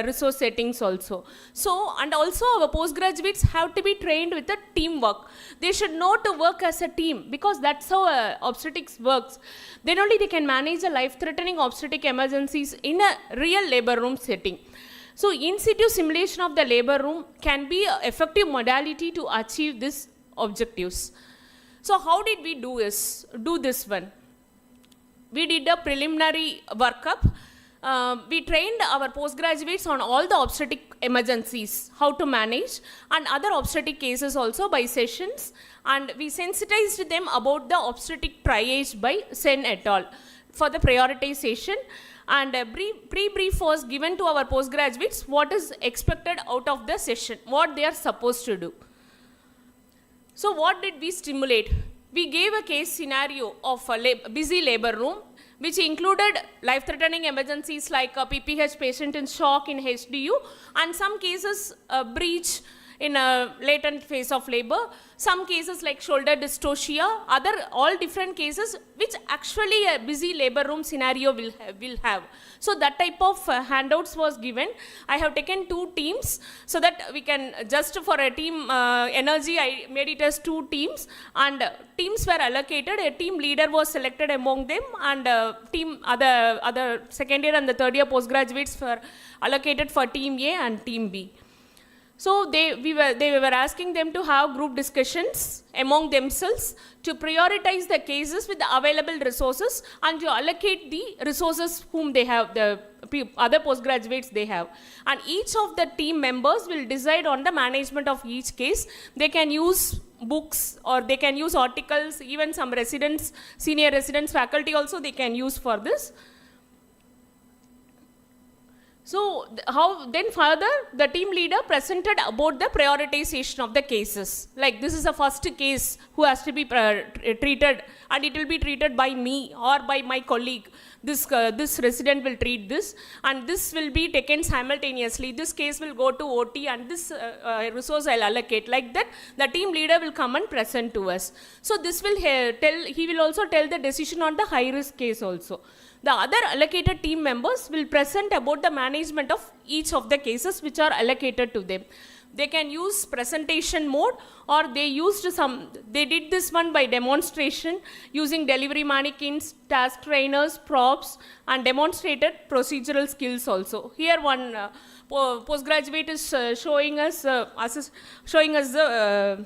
resource settings also. So, and also our postgraduates have to be trained with the teamwork. They should know to work as a team, because that's how obstetrics works. Then only they can manage the life-threatening obstetric emergencies in a real labor room setting. So in-situ simulation of the labor room can be an effective modality to achieve these objectives. So how did we do this one? We did a preliminary workup. We trained our postgraduates on all the obstetric emergencies, how to manage, and other obstetric cases also by sessions. And we sensitized them about the obstetric triage by Sen et al. For the prioritization. And a pre-brief was given to our postgraduates what is expected out of the session, what they are supposed to do. So what did we stimulate? we gave a case scenario of a busy labor room, which included life-threatening emergencies like a PPH patient in shock in HDU, and some cases breach in a latent phase of labor, some cases like shoulder dystocia, all different cases which actually a busy labor room scenario will have. So that type of handouts was given. I have taken 2 teams so that we can, just for a team energy, I made it as 2 teams, and teams were allocated. A team leader was selected among them, and other second year and the third year postgraduates were allocated for team A and team B. So they were asking them to have group discussions among themselves to prioritize the cases with the available resources and to allocate the resources whom they have, the other postgraduates they have. And each of the team members will decide on the management of each case. They can use books or they can use articles, even some residents, senior residents, faculty also they can use for this. So then further the team leader presented about the prioritization of the cases. Like this is the first case who has to be treated, and it will be treated by me or by my colleague. This resident will treat this, and this will be taken simultaneously. This case will go to OT, and this resource I'll allocate. Like that, the team leader will come and present to us. So this will he will also tell the decision on the high risk case also. The other allocated team members will present about the management of each of the cases which are allocated to them. They can use presentation mode, or they did this one by demonstration using delivery mannequins, task trainers, props, and demonstrated procedural skills also. Here one postgraduate is showing us the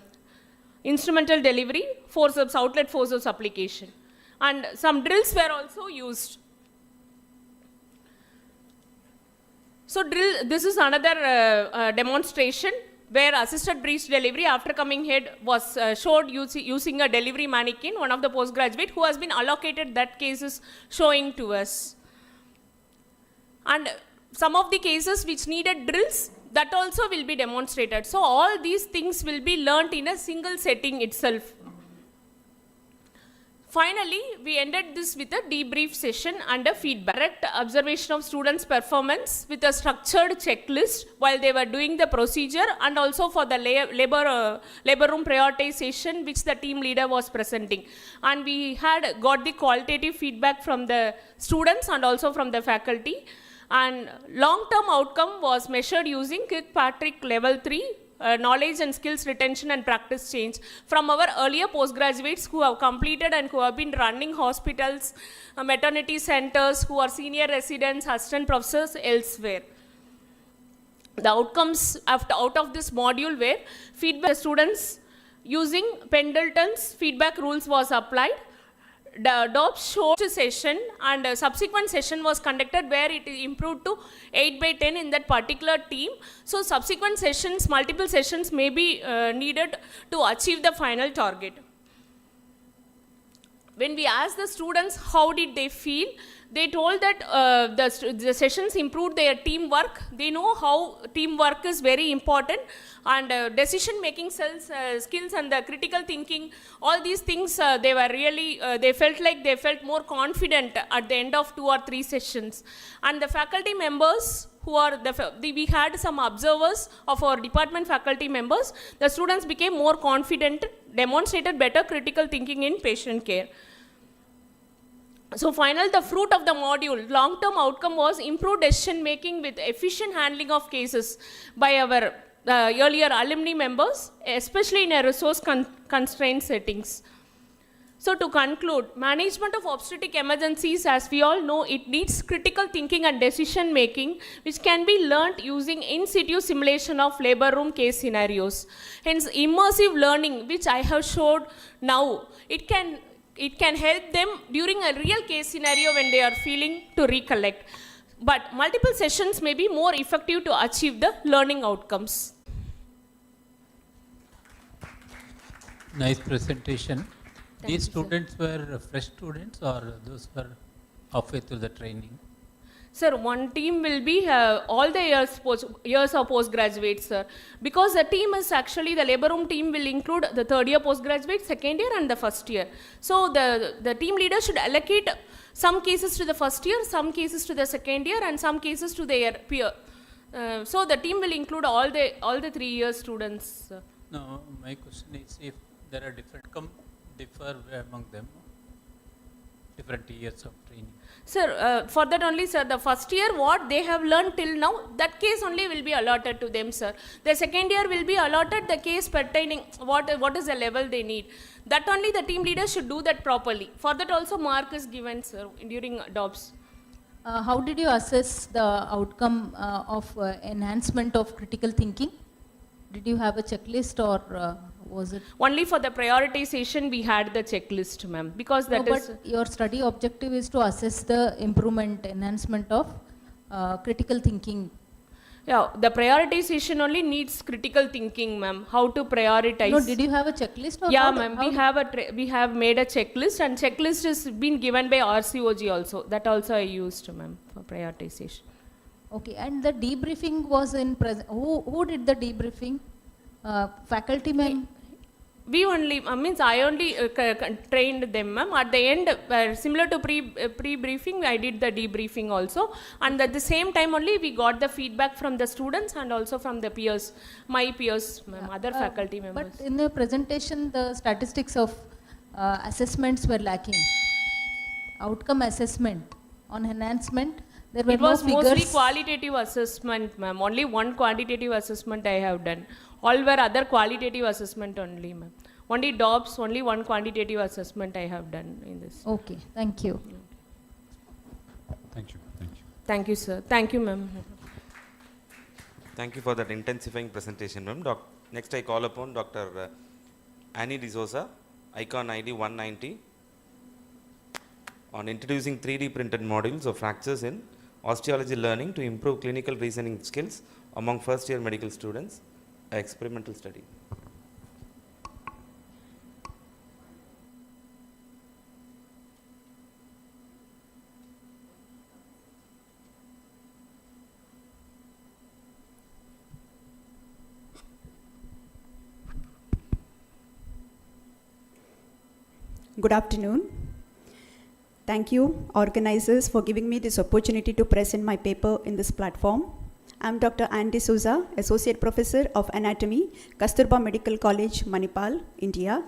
instrumental delivery, forceps, outlet forceps application. And some drills were also used. So this is another demonstration where assisted breech delivery after coming head was showed using a delivery mannequin. One of the postgraduate who has been allocated that case is showing to us. And some of the cases which needed drills, that also will be demonstrated. So all these things will be learnt in a single setting itself. Finally, we ended this with a debrief session and a feedback. Direct observation of students' performance with a structured checklist while they were doing the procedure, and also for the labor room prioritization which the team leader was presenting. And we had got the qualitative feedback from the students and also from the faculty. And long-term outcome was measured using Kirkpatrick level 3. Knowledge and skills retention and practice change from our earlier postgraduates who have completed and who have been running hospitals, maternity centers, who are senior residents, assistant professors elsewhere. The outcomes out of this module were feedback. Students using Pendleton's feedback rules was applied. The DOPS showed session, and a subsequent session was conducted where it improved to 8/10 in that particular team. So subsequent sessions, multiple sessions may be needed to achieve the final target. When we asked the students how did they feel, they told that the sessions improved their teamwork. They know how teamwork is very important, and decision making skills and the critical thinking, all these things they were really, they felt more confident at the end of 2 or 3 sessions. And the faculty members who are, we had some observers of our department faculty members, the students became more confident, demonstrated better critical thinking in patient care. So final, the fruit of the module, long-term outcome was improved decision making with efficient handling of cases by our earlier alumni members, especially in a resource constrained settings. So to conclude, management of obstetric emergencies, as we all know, it needs critical thinking and decision making, which can be learnt using in situ simulation of labor room case scenarios. Hence, immersive learning, which I have showed now, it can help them during a real case scenario when they are feeling to recollect. But multiple sessions may be more effective to achieve the learning outcomes. Nice presentation. These students were fresh students or those were halfway through the training? Sir, one team will be all the years of postgraduates, sir. Because the team is actually, the labor room team will include the third year postgraduate, second year and the first year. So the team leader should allocate some cases to the first year, some cases to the second year and some cases to their peer. So the team will include all the 3 year students. No, my question is if there are differ among them, different years of training. Sir, for that only, sir, the first year what they have learned till now, that case only will be allotted to them, sir. The second year will be allotted the case pertaining what is the level they need. That only the team leader should do that properly. For that also mark is given, sir, during DOBS. How did you assess the outcome of enhancement of critical thinking? Did you have a checklist or was it? Only for the prioritization we had the checklist, ma'am, because that No, is. but your study objective is to assess the improvement, enhancement of critical thinking. Yeah, the prioritization only needs critical thinking, ma'am. How to prioritize? No, did you have a checklist? Or Yeah, how ma'am. how We have made a checklist, and checklist is been given by RCOG also. That also I used, ma'am, for prioritization. Okay, and the debriefing was in present. Who did the debriefing? Faculty men. We only means I only trained them, ma'am. At the end, similar to pre-briefing, I did the debriefing also, and at the same time only we got the feedback from the students and also from the peers, my peers, ma'am, other faculty members. But in the presentation, the statistics of assessments were lacking. Outcome assessment on enhancement, there were It was no mostly figures. qualitative assessment, ma'am. Only one quantitative assessment I have done. All were other qualitative assessment only, ma'am. Only DOBS, only one quantitative assessment I have done in this. Okay, thank you. Thank you. Thank you. Thank you, sir. Thank you, ma'am. Thank you for that intensifying presentation, ma'am. Next, I call upon Dr. Annie D'Souza, ICON ID 190, on introducing 3D printed modules of fractures in osteology learning to improve clinical reasoning skills among first year medical students, an experimental study. Good afternoon. Thank you, organizers, for giving me this opportunity to present my paper in this platform. I'm Dr. Anne D'Souza, Associate Professor of Anatomy, Kasturba Medical College, Manipal, India.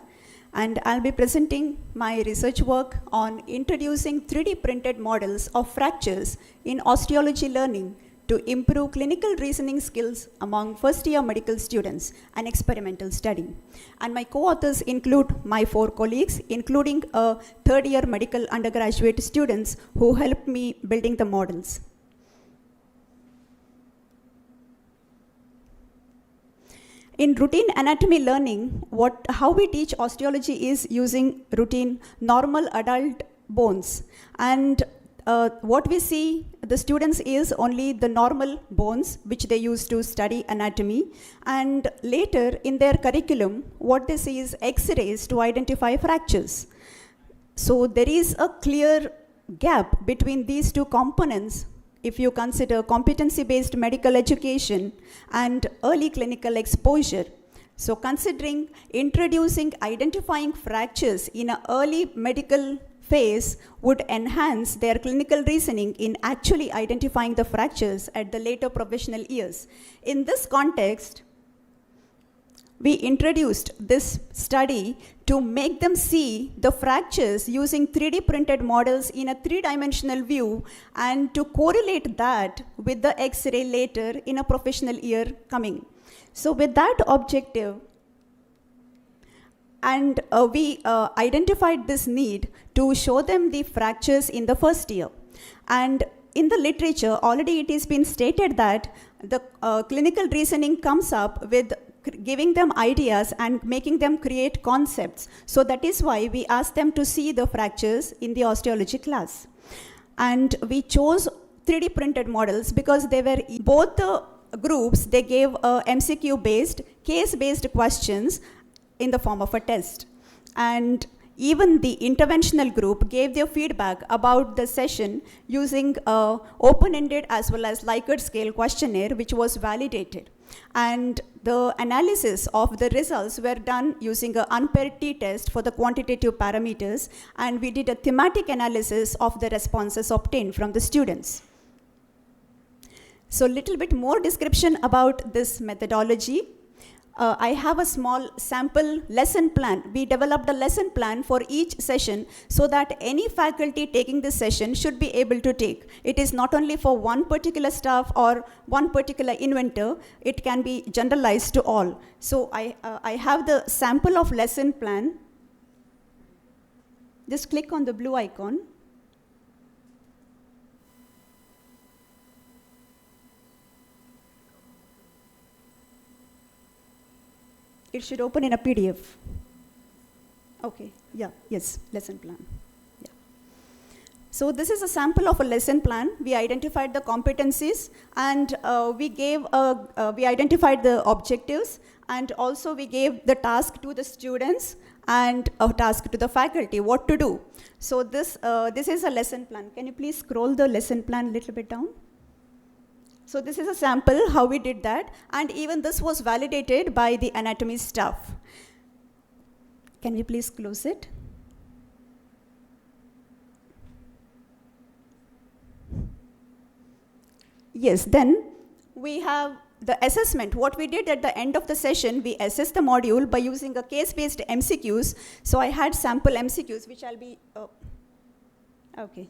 And I'll be presenting my research work on introducing 3D printed models of fractures in osteology learning to improve clinical reasoning skills among first-year medical students, an experimental study. And my co-authors include my 4 colleagues, including third-year medical undergraduate students who helped me building the models. In routine anatomy learning, how we teach osteology is using routine normal adult bones. And what we see the students is only the normal bones which they use to study anatomy, and later in their curriculum what they see is x-rays to identify fractures. So there is a clear gap between these two components if you consider competency-based medical education and early clinical exposure. So considering introducing identifying fractures in an early medical phase would enhance their clinical reasoning in actually identifying the fractures at the later professional years. In this context, we introduced this study to make them see the fractures using 3D printed models in a 3-dimensional view and to correlate that with the X-ray later in a professional year coming. So with that objective, and we identified this need to show them the fractures in the first year. And in the literature, already it has been stated that the clinical reasoning comes up with giving them ideas and making them create concepts. So that is why we asked them to see the fractures in the osteology class. And we chose 3D printed models because they were both the groups, they gave MCQ-based, case-based questions in the form of a test. And even the interventional group gave their feedback about the session using a open-ended as well as Likert scale questionnaire, which was validated. And the analysis of the results were done using an unpaired t-test for the quantitative parameters, and we did a thematic analysis of the responses obtained from the students. So a little bit more description about this methodology. I have a small sample lesson plan. We developed a lesson plan for each session so that any faculty taking this session should be able to take. It is not only for one particular staff or one particular inventor, it can be generalized to all. So I have the sample of lesson plan. Just click on the blue icon. It should open in a PDF. Okay, yeah, yes, lesson plan. Yeah. So this is a sample of a lesson plan. We identified the competencies, and we identified the objectives, and also we gave the task to the students and a task to the faculty, what to do. So this is a lesson plan. Can you please scroll the lesson plan a little bit down? So this is a sample, how we did that, and even this was validated by the anatomy staff. Can we please close it? Yes, then we have the assessment. What we did at the end of the session, we assessed the module by using a case-based MCQs. So I had sample MCQs, which I'll be, okay.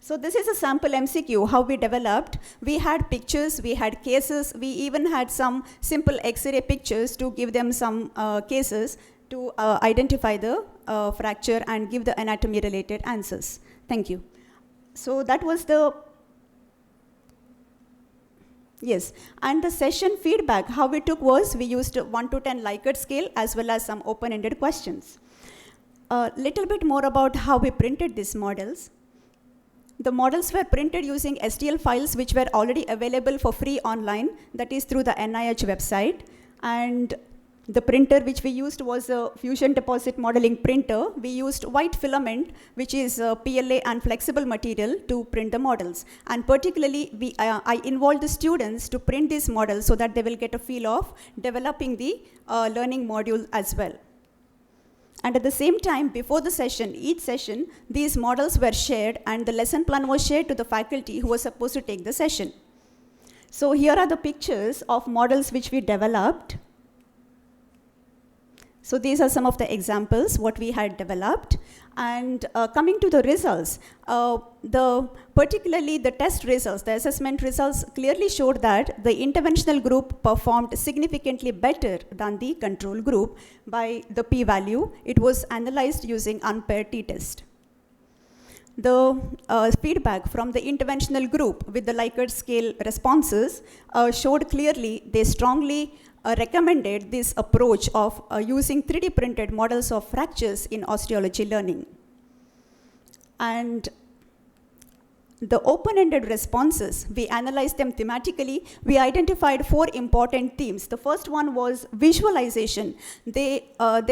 So this is a sample MCQ, how we developed. We had pictures, we had cases, we even had some simple X-ray pictures to give them some cases to identify the fracture and give the anatomy-related answers. Thank you. So that was the, yes. And the session feedback, how we took was, we used 1 to 10 Likert scale as well as some open-ended questions. A little bit more about how we printed these models. The models were printed using STL files which were already available for free online, that is through the NIH website. And the printer which we used was a fusion deposit modeling printer. We used white filament, which is PLA and flexible material, to print the models. And particularly, I involved the students to print these models so that they will get a feel of developing the learning module as well. And at the same time, before the session, each session, these models were shared and the lesson plan was shared to the faculty who was supposed to take the session. So here are the pictures of models which we developed. So these are some of the examples, what we had developed. And coming to the results, particularly the test results, the assessment results clearly showed that the interventional group performed significantly better than the control group by the p-value. It was analyzed using unpaired t-test. The feedback from the interventional group with the Likert scale responses showed clearly they strongly recommended this approach of using 3D printed models of fractures in osteology learning. And the open-ended responses, we analyzed them thematically. We identified 4 important themes. The first one was visualization. They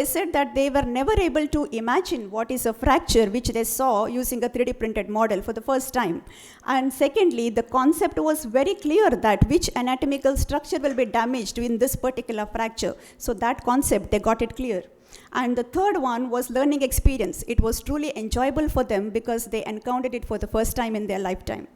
said that they were never able to imagine what is a fracture which they saw using a 3D printed model for the first time. And secondly, the concept was very clear that which anatomical structure will be damaged in this particular fracture. So that concept, they got it clear. And the third one was learning experience. It was truly enjoyable for them because they encountered it for the first time in their lifetime.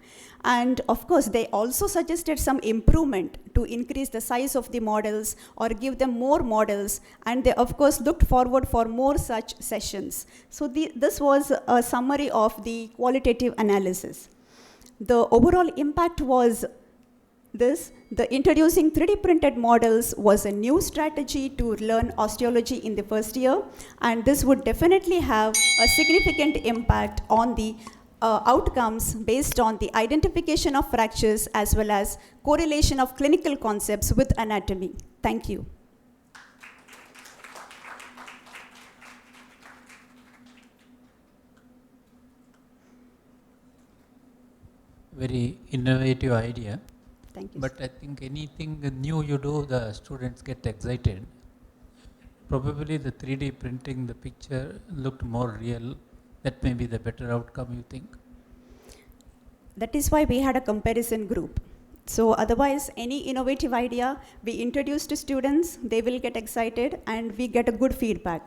And of course, they also suggested some improvement to increase the size of the models or give them more models. And they, of course, looked forward for more such sessions. So this was a summary of the qualitative analysis. The overall impact was this: the introducing 3D printed models was a new strategy to learn osteology in the first year, and this would definitely have a significant impact on the outcomes based on the identification of fractures as well as correlation of clinical concepts with anatomy. Thank you. Very innovative idea. Thank you. But I think anything new you do, the students get excited. probably the 3D printing the picture looked more real. That may be the better outcome, you think? That is why we had a comparison group. So otherwise, any innovative idea we introduce to students, they will get excited and we get a good feedback.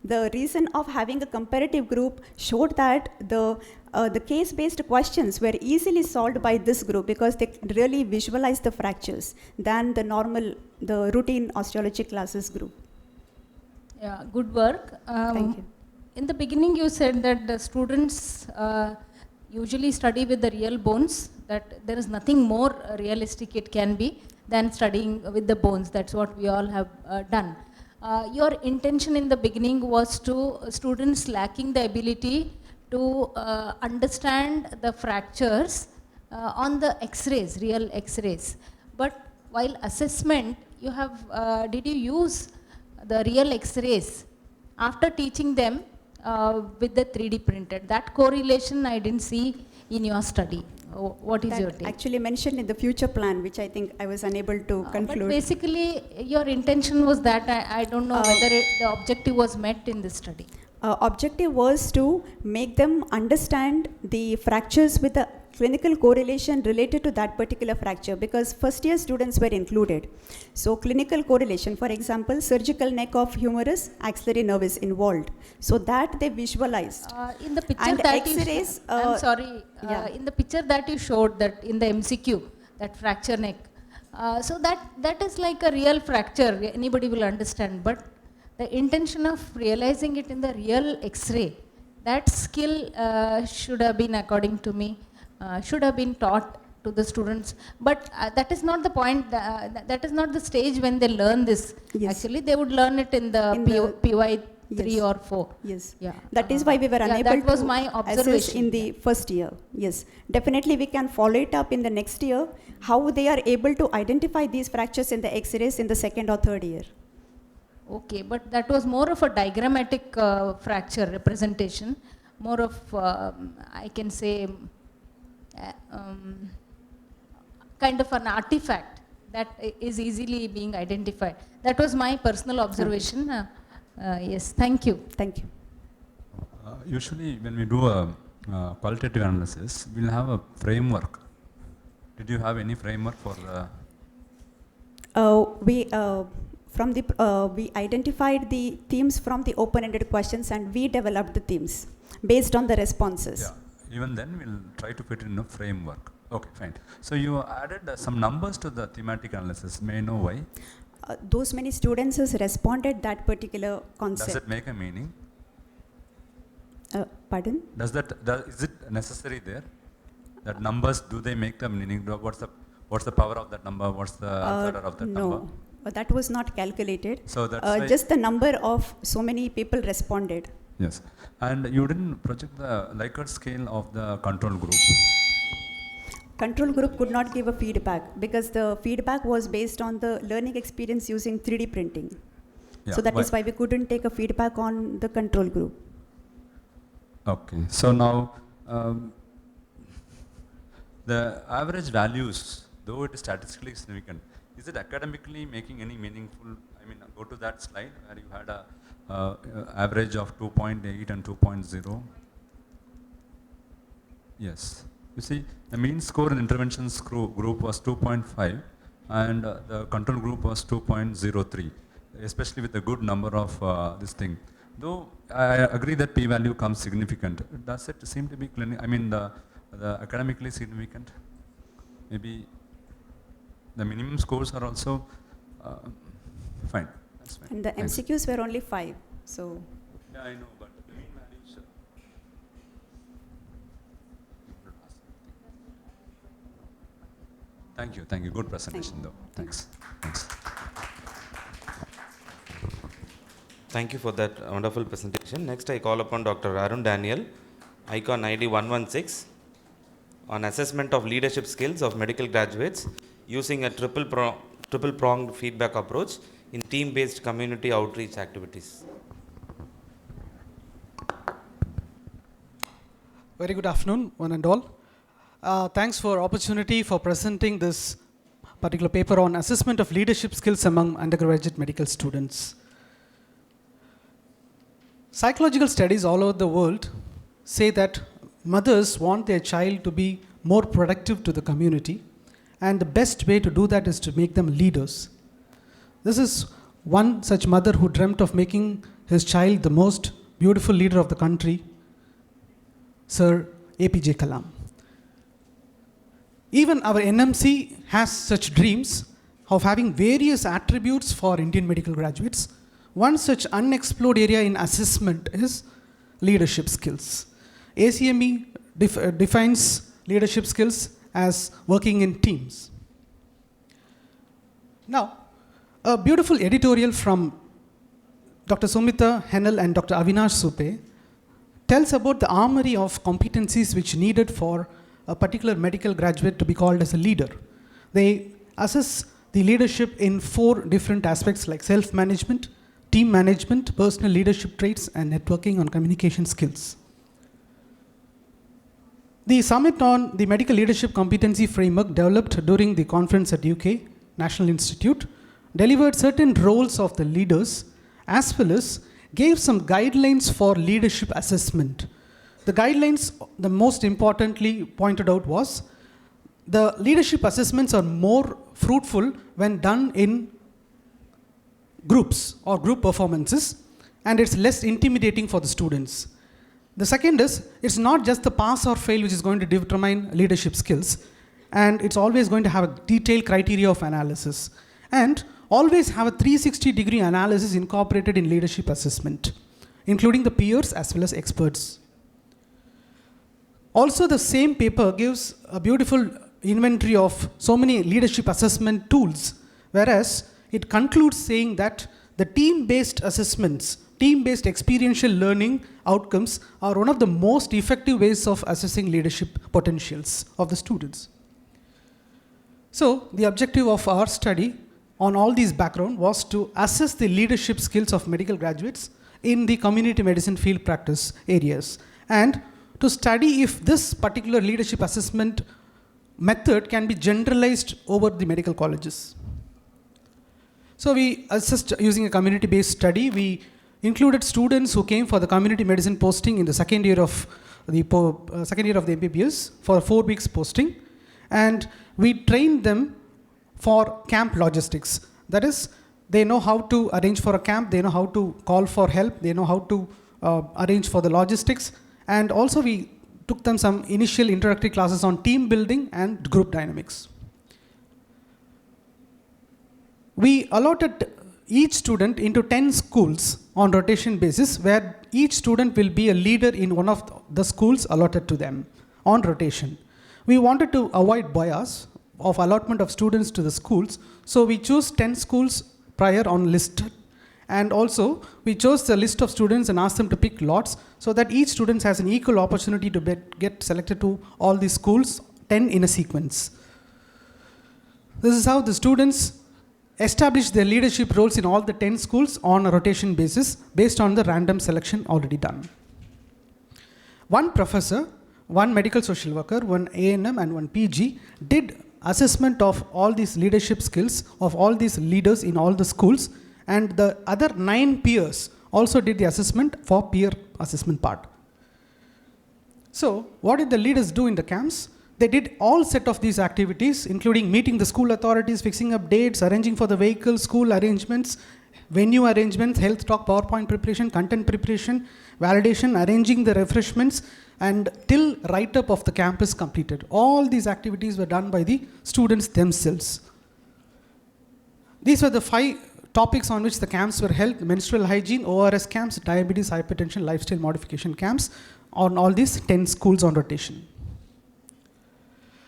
The reason of having a comparative group showed that the case-based questions were easily solved by this group because they really visualize the fractures than the routine osteology classes group. Yeah, good work. Thank you. In the beginning, you said that the students usually study with the real bones, that there is nothing more realistic it can be than studying with the bones. That's what we all have done. Your intention in the beginning was to students lacking the ability to understand the fractures on the x-rays, real x-rays. But while assessment, you have, did you use the real x-rays after teaching them with the 3D printed? That correlation I didn't see in your study. What is your take? Actually mentioned in the future plan, which I think I was unable to conclude. But basically, your intention was that I don't know whether the objective was met in this study. Objective was to make them understand the fractures with the clinical correlation related to that particular fracture, because first year students were included. So clinical correlation, for example, surgical neck of humerus, axillary nervus involved. So that they visualized. In the picture And that X-rays, I'm sorry, in the picture that you showed, that in the MCQ, that fracture neck, so that is like a real fracture, anybody will understand, but the intention of realizing it in the real X-ray, that skill should have been, according to me, should have been taught to the students. But that is not the point, that is not the stage when they learn this. Yes. Actually, they would learn it in the PY 3 or 4. Yes. Yeah. That is why we were unable that was to my assess observation. in the first year. Yes. Definitely we can follow it up in the next year, how they are able to identify these fractures in the X-rays in the second or third year. Okay, but that was more of a diagrammatic fracture representation, more of, I can say, kind of an artifact that is easily being identified. That was my personal observation. Yes, thank you. Thank you. Usually when we do a qualitative analysis, we'll have a framework. Did you have any framework for We identified the themes from the open-ended questions and we developed the themes based on the responses. Yeah, even then we'll try to put it in a framework. Okay, fine. So you added some numbers to the thematic analysis. May I know why? Those many students has responded that particular concept. Does it make a meaning? Pardon? Is it necessary there? That numbers, do they make the meaning? What's the power of that number? What's the alpha of that number? No, that was not calculated. So that's just the number of so many people responded. Yes, and you didn't project the Likert scale of the control group. Control group could not give a feedback because the feedback was based on the learning experience using 3D printing. Yeah, so that is why we couldn't take a feedback on the control group. Okay, so now the average values, though it is statistically significant, is it academically making any meaningful? I mean, go to that slide where you had a average of 2.8 and 2.0. Yes. You see, the mean score in interventions group was 2.5 and the control group was 2.03, especially with a good number of this thing. Though I agree that p-value comes significant, does it seem to be the academically significant? Maybe the minimum scores are also fine. That's fine. And the Thanks. MCQs were only 5. So. Yeah, I know, but the mean values. Thank you. Good presentation, though. Thanks. Thank you for that wonderful presentation. Next, I call upon Dr. Arun Daniel, ICON ID 116, on assessment of leadership skills of medical graduates using a triple-pronged feedback approach in team-based community outreach activities. Very good afternoon, one and all. Thanks for opportunity for presenting this particular paper on assessment of leadership skills among undergraduate medical students. Psychological studies all over the world say that mothers want their child to be more productive to the community, and the best way to do that is to make them leaders. This is one such mother who dreamt of making his child the most beautiful leader of the country, Sir APJ Kalam. Even our NMC has such dreams of having various attributes for Indian medical graduates. One such unexplored area in assessment is leadership skills. ACME defines leadership skills as working in teams. Now, a beautiful editorial from Dr. Sumita Hennel and Dr. Avinash Supe tells about the armory of competencies which needed for a particular medical graduate to be called as a leader. They assess the leadership in 4 different aspects like self-management, team management, personal leadership traits, and networking and communication skills. The summit on the medical leadership competency framework developed during the conference at UK National Institute delivered certain roles of the leaders as well as gave some guidelines for leadership assessment. The guidelines, the most importantly pointed out was the leadership assessments are more fruitful when done in groups or group performances, and it's less intimidating for the students. The second is, it's not just the pass or fail which is going to determine leadership skills, and it's always going to have a detailed criteria of analysis, and always have a 360-degree analysis incorporated in leadership assessment, including the peers as well as experts. Also, the same paper gives a beautiful inventory of so many leadership assessment tools, whereas it concludes saying that the team-based assessments, team-based experiential learning outcomes are one of the most effective ways of assessing leadership potentials of the students. So, the objective of our study on all these background was to assess the leadership skills of medical graduates in the community medicine field practice areas, and to study if this particular leadership assessment method can be generalized over the medical colleges. So we assessed using a community-based study. We included students who came for the community medicine posting in the second year of the MBBS for 4 weeks posting, and we trained them for camp logistics. That is, they know how to arrange for a camp, they know how to call for help, they know how to arrange for the logistics, and also we took them some initial introductory classes on team building and group dynamics. We allotted each student into 10 schools on rotation basis, where each student will be a leader in one of the schools allotted to them on rotation. We wanted to avoid bias of allotment of students to the schools, so we chose 10 schools prior on list, and also we chose the list of students and asked them to pick lots so that each student has an equal opportunity to get selected to all these schools, 10 in a sequence. This is how the students establish their leadership roles in all the 10 schools on a rotation basis based on the random selection already done. One professor, one medical social worker, one A&M and one PG did assessment of all these leadership skills of all these leaders in all the schools, and the other 9 peers also did the assessment for peer assessment part. So what did the leaders do in the camps? They did all set of these activities, including meeting the school authorities, fixing up dates, arranging for the vehicle, school arrangements, venue arrangements, health talk, PowerPoint preparation, content preparation, validation, arranging the refreshments, and till write-up of the camp is completed. All these activities were done by the students themselves. These were the 5 topics on which the camps were held: menstrual hygiene, ORS camps, diabetes, hypertension, lifestyle modification camps, on all these 10 schools on rotation.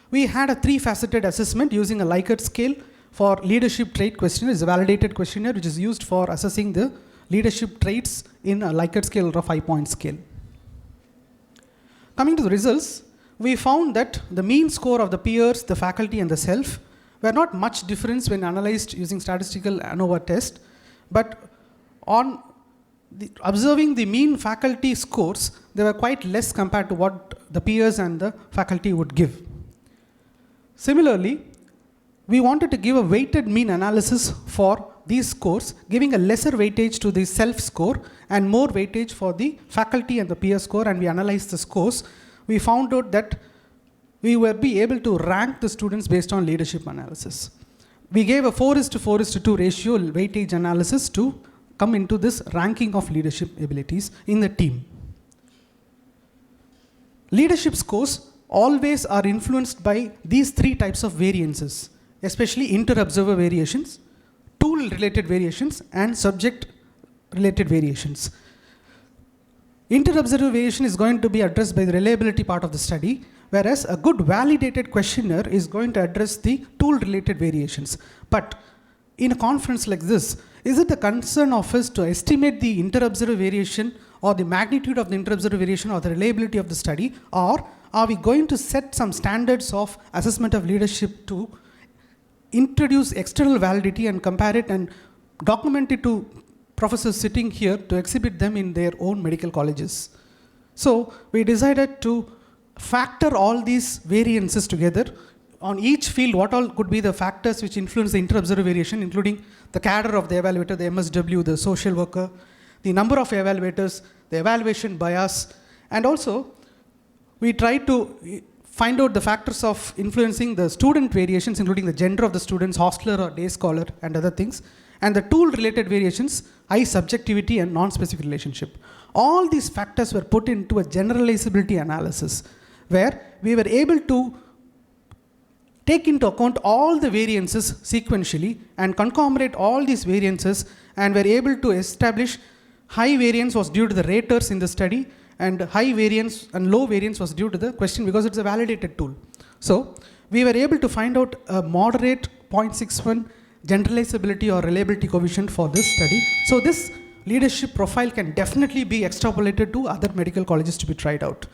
We had a 3-faceted assessment using a Likert scale for leadership trait questionnaire. It's a validated questionnaire which is used for assessing the leadership traits in a Likert scale or a 5-point scale. Coming to the results, we found that the mean score of the peers, the faculty, and the self were not much difference when analyzed using statistical ANOVA test, but on observing the mean faculty scores, they were quite less compared to what the peers and the faculty would give. Similarly, we wanted to give a weighted mean analysis for these scores, giving a lesser weightage to the self score and more weightage for the faculty and the peer score, and we analyzed the scores, we found out that we will be able to rank the students based on leadership analysis. We gave a 4:4:2 ratio weightage analysis to come into this ranking of leadership abilities in the team. Leadership scores always are influenced by these three types of variances, especially inter-observer variations, tool-related variations, and subject-related variations. Inter-observer variation is going to be addressed by the reliability part of the study, whereas a good validated questionnaire is going to address the tool-related variations. But in a conference like this, is it the concern of us to estimate the inter-observer variation or the magnitude of the inter-observer variation or the reliability of the study, or are we going to set some standards of assessment of leadership to introduce external validity and compare it and document it to professors sitting here to exhibit them in their own medical colleges? So we decided to factor all these variances together. On each field, what all could be the factors which influence the inter-observer variation, including the cadre of the evaluator, the MSW, the social worker, the number of evaluators, the evaluation bias, and also we tried to find out the factors of influencing the student variations, including the gender of the students, hostler or day scholar, and other things, and the tool-related variations, high subjectivity and non-specific relationship. All these factors were put into a generalizability analysis, where we were able to take into account all the variances sequentially and concatenate all these variances, and were able to establish high variance was due to the raters in the study, and high variance and low variance was due to the question, because it's a validated tool. So we were able to find out a moderate 0.61 generalizability or reliability coefficient for this study. So this leadership profile can definitely be extrapolated to other medical colleges to be tried out,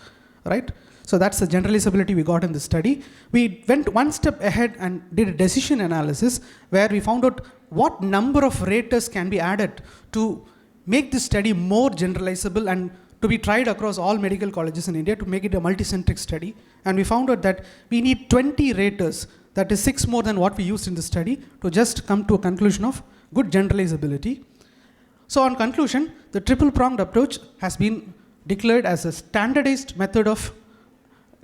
right? So that's the generalizability we got in the study. We went one step ahead and did a decision analysis, where we found out what number of raters can be added to make this study more generalizable and to be tried across all medical colleges in India to make it a multicentric study. And we found out that we need 20 raters, that is 6 more than what we used in the study, to just come to a conclusion of good generalizability. So on conclusion, the triple-pronged approach has been declared as a standardized method of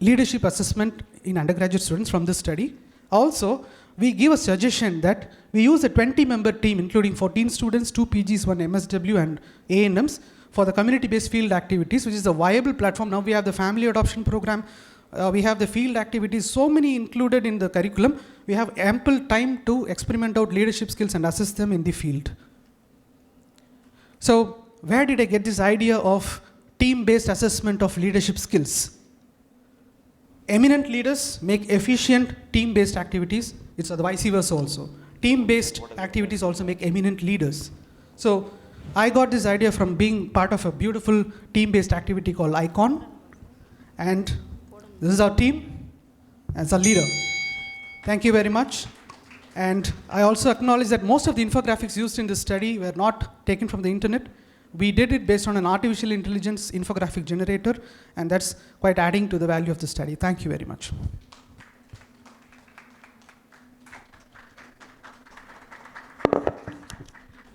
leadership assessment in undergraduate students from this study. Also, we give a suggestion that we use a 20-member team, including 14 students, 2 PGs, 1 MSW, and A&Ms, for the community-based field activities, which is a viable platform. Now we have the family adoption program, we have the field activities, so many included in the curriculum. We have ample time to experiment out leadership skills and assess them in the field. So where did I get this idea of team-based assessment of leadership skills? Eminent leaders make efficient team-based activities. It's the vice versa also. Team-based activities also make eminent leaders. So I got this idea from being part of a beautiful team-based activity called iCON. And this is our team as a leader. Thank you very much. And I also acknowledge that most of the infographics used in this study were not taken from the internet. We did it based on an artificial intelligence infographic generator, and that's quite adding to the value of the study. Thank you very much.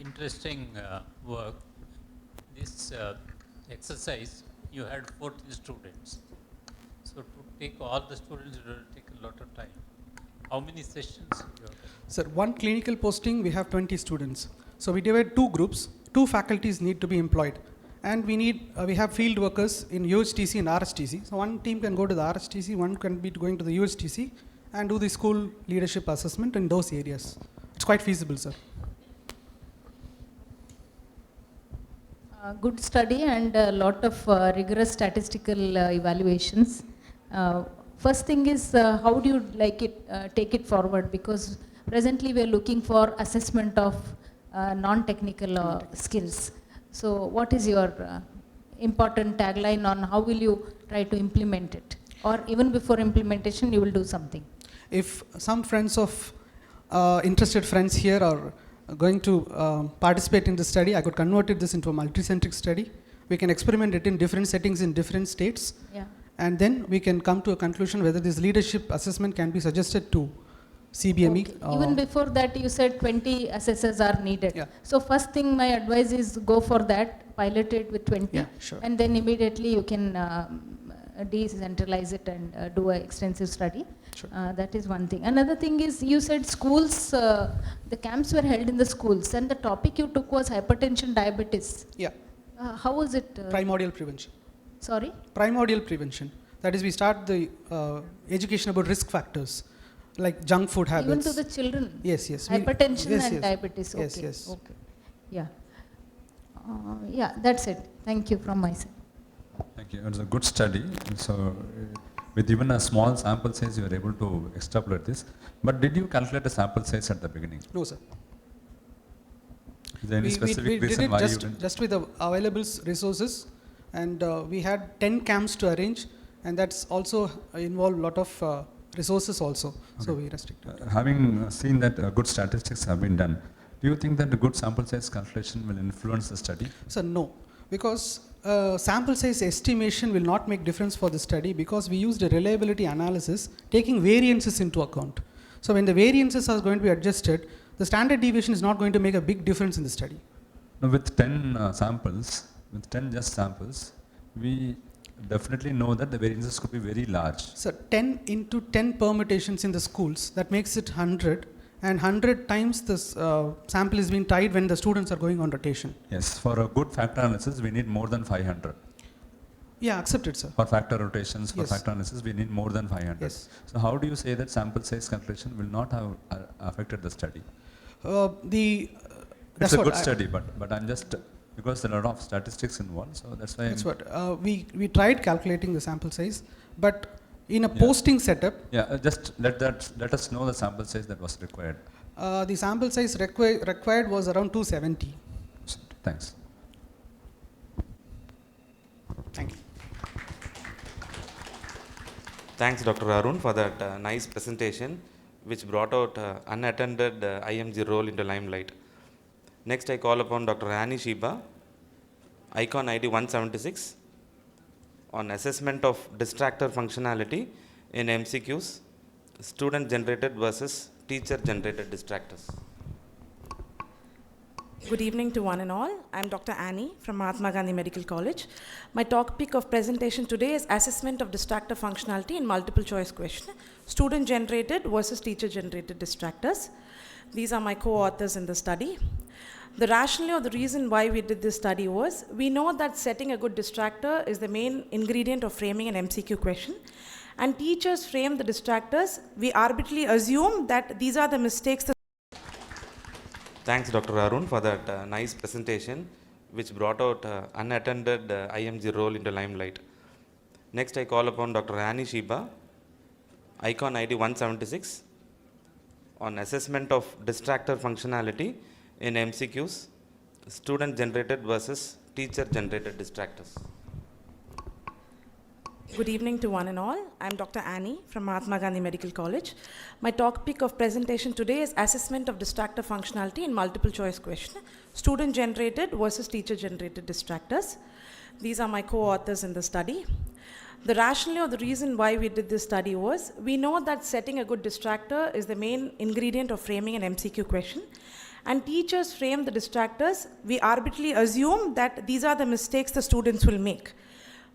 Interesting work. This exercise, you had 14 students. So to take all the students, it will take a lot of time. How many sessions you have? Sir, one clinical posting, we have 20 students. So we divide 2 groups. 2 faculties need to be employed. And we have field workers in UHTC and RHTC. So one team can go to the RHTC, one can be going to the UHTC and do the school leadership assessment in those areas. It's quite feasible, sir. Good study and a lot of rigorous statistical evaluations. First thing is, how do you take it forward? Because presently we are looking for assessment of non-technical skills. So what is your important tagline on how will you try to implement it? Or even before implementation, you will do something? If some friends of interested friends here are going to participate in the study, I could convert this into a multicentric study. We can experiment it in different settings in different states. Yeah. And then we can come to a conclusion whether this leadership assessment can be suggested to CBME. Okay. Even before that, you said 20 assessors are needed. Yeah. So first thing, my advice is go for that, pilot it with 20, Yeah, sure. and then immediately you can decentralize it and do an extensive study. Sure. That is one thing. Another thing is, you said schools, the camps were held in the schools, and the topic you took was hypertension, diabetes. Yeah. How was it? Primordial prevention. Sorry? Primordial prevention. That is, we start the education about risk factors, like junk food habits. Even to the children? Yes, yes. Hypertension yes, and yes. diabetes. Okay. Yes, yes. Okay. Yeah. Yeah, that's it. Thank you from my side. Thank you. It was a good study. So, with even a small sample size, you were able to extrapolate this. But did you calculate the sample size at the beginning? No, sir. Is there any specific we reason did it why you just, didn't? just with the available resources, and we had 10 camps to arrange, and that's also involved a lot of resources also. Okay. So we restricted. Having seen that good statistics have been done, do you think that the good sample size calculation will influence the study? So no, because sample size estimation will not make difference for the study, because we used a reliability analysis taking variances into account. So when the variances are going to be adjusted, the standard deviation is not going to make a big difference in the study. Now, with 10 samples, with 10 just samples, we definitely know that the variances could be very large. So 10 into 10 permutations in the schools, that makes it 100, and 100 times this sample is being tied when the students are going on rotation. Yes, for a good factor analysis, we need more than 500. Yeah, accepted, sir. For factor rotations, for Yes. factor analysis, we need more than 500. Yes. So how do you say that sample size calculation will not have affected the study? It's a good study, but I'm just, because there are a lot of statistics involved, so that's why. That's what we tried calculating the sample size, but in a posting setup. Yeah, just let us know the sample size that was required. The sample size required was around 270. Thanks. Thank you. Thanks, Dr. Arun, for that nice presentation, which brought out unattended IMG role into limelight. Next, I call upon Dr. Annie Sheba, ICON ID 176, on assessment of distractor functionality in MCQs, student-generated versus teacher-generated distractors. Good evening to one and all. I'm Dr. Annie from Mahatma Gandhi Medical College. My topic of presentation today is assessment of distractor functionality in multiple choice question, student-generated versus teacher-generated distractors. These are my co-authors in the study. The rationale or the reason why we did this study was, we know that setting a good distractor is the main ingredient of framing an MCQ question. And teachers frame the distractors. We arbitrarily assume that these are the mistakes. Thanks, Dr. Arun, for that nice presentation, which brought out unattended IMG role into limelight. Next, I call upon Dr. Annie Sheba, ICON ID 176, on assessment of distractor functionality in MCQs, student-generated versus teacher-generated distractors. Good evening to one and all. I'm Dr. Annie from Mahatma Gandhi Medical College. My topic of presentation today is assessment of distractor functionality in multiple choice question, student-generated versus teacher-generated distractors. These are my co-authors in the study. The rationale or the reason why we did this study was, we know that setting a good distractor is the main ingredient of framing an MCQ question. And teachers frame the distractors. We arbitrarily assume that these are the mistakes the students will make.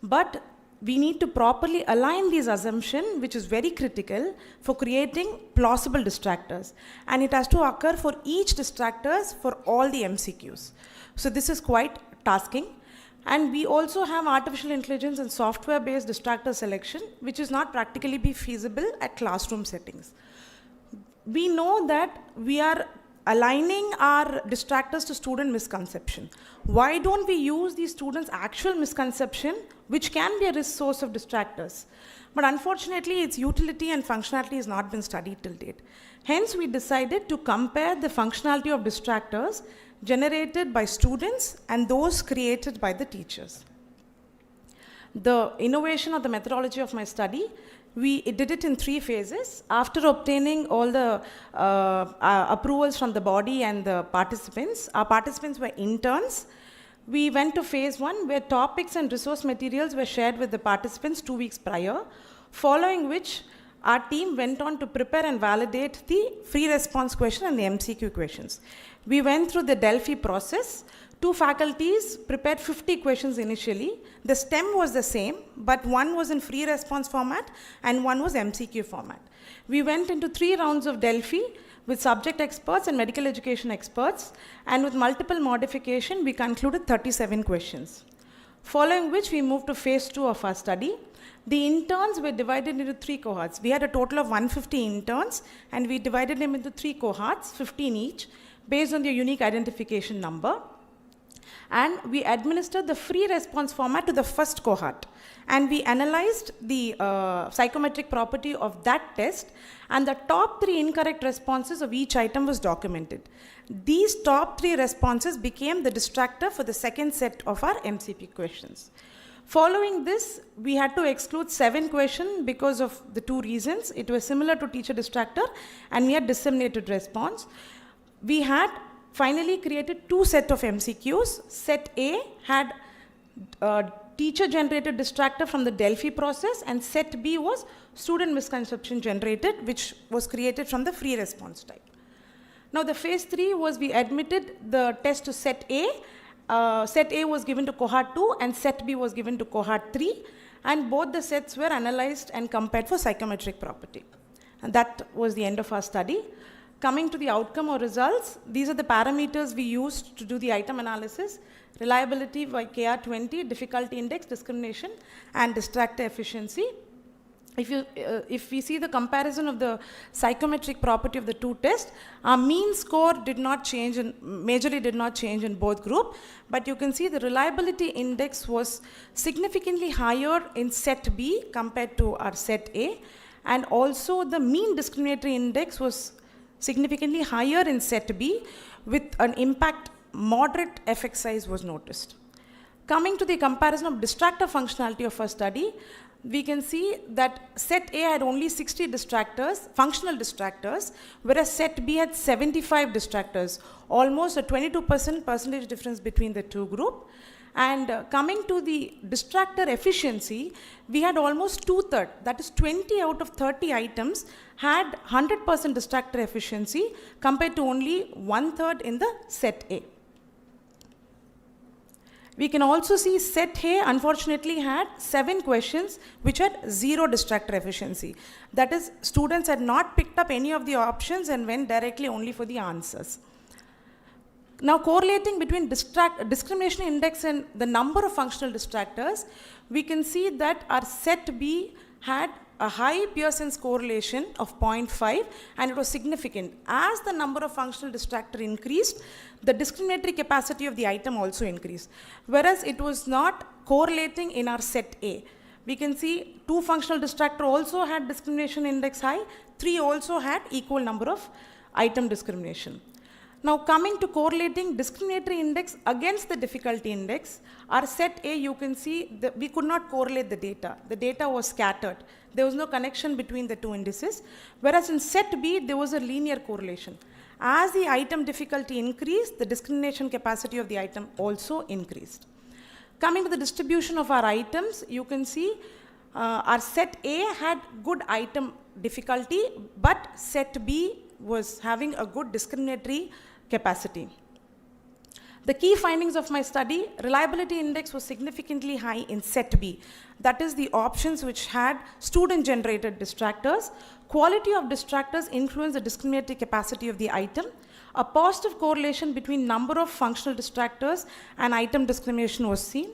But we need to properly align these assumptions, which is very critical for creating plausible distractors. And it has to occur for each distractors for all the MCQs. So this is quite tasking. And we also have artificial intelligence and software-based distractor selection, which is not practically be feasible at classroom settings. We know that we are aligning our distractors to student misconception. Why don't we use these students' actual misconception, which can be a risk source of distractors? But unfortunately, its utility and functionality has not been studied till date. Hence, we decided to compare the functionality of distractors generated by students and those created by the teachers. The innovation of the methodology of my study, we did it in 3 phases. After obtaining all the approvals from the body and the participants, our participants were interns. We went to phase 1, where topics and resource materials were shared with the participants 2 weeks prior, following which our team went on to prepare and validate the free response question and the MCQ questions. We went through the Delphi process. 2 faculties prepared 50 questions initially. The stem was the same, but one was in free response format and one was MCQ format. We went into 3 rounds of Delphi with subject experts and medical education experts, and with multiple modification, we concluded 37 questions. Following which, we moved to phase 2 of our study. The interns were divided into 3 cohorts. We had a total of 150 interns, and we divided them into 3 cohorts, 15 each, based on their unique identification number. And we administered the free response format to the first cohort. And we analyzed the psychometric property of that test, and the top 3 incorrect responses of each item was documented. These top 3 responses became the distractor for the second set of our MCP questions. Following this, we had to exclude 7 questions because of the 2 reasons. It was similar to teacher distractor, and we had disseminated response. We had finally created 2 sets of MCQs. Set A had teacher-generated distractor from the Delphi process, and set B was student misconception generated, which was created from the free response type. Now the phase 3 was we admitted the test to set A. Set A was given to cohort 2 and set B was given to cohort 3, and both the sets were analyzed and compared for psychometric property. And that was the end of our study. Coming to the outcome or results, these are the parameters we used to do the item analysis: reliability by KR20, difficulty index, discrimination, and distractor efficiency. If we see the comparison of the psychometric property of the 2 tests, our mean score did not change, and majorly did not change in both groups, but you can see the reliability index was significantly higher in set B compared to our set A, and also the mean discriminatory index was significantly higher in set B, with an impact moderate effect size was noticed. Coming to the comparison of distractor functionality of our study, we can see that set A had only 60 distractors, functional distractors, whereas set B had 75 distractors, almost a 22% percentage difference between the 2 groups. And coming to the distractor efficiency, we had almost 2/3, that is 20 out of 30 items had 100% distractor efficiency compared to only 1/3 in the set A. We can also see set A unfortunately had 7 questions which had 0 distractor efficiency. That is, students had not picked up any of the options and went directly only for the answers. Now, correlating between discrimination index and the number of functional distractors, we can see that our set B had a high Pearson's correlation of 0.5, and it was significant. As the number of functional distractor increased, the discriminatory capacity of the item also increased, whereas it was not correlating in our set A. We can see 2 functional distractor also had discrimination index high, 3 also had equal number of item discrimination. Now, coming to correlating discriminatory index against the difficulty index, our set A, you can see that we could not correlate the data. The data was scattered. There was no connection between the 2 indices, whereas in set B, there was a linear correlation. As the item difficulty increased, the discrimination capacity of the item also increased. Coming to the distribution of our items, you can see our set A had good item difficulty, but set B was having a good discriminatory capacity. The key findings of my study: reliability index was significantly high in set B. That is, the options which had student-generated distractors. Quality of distractors influenced the discriminatory capacity of the item. A positive correlation between number of functional distractors and item discrimination was seen.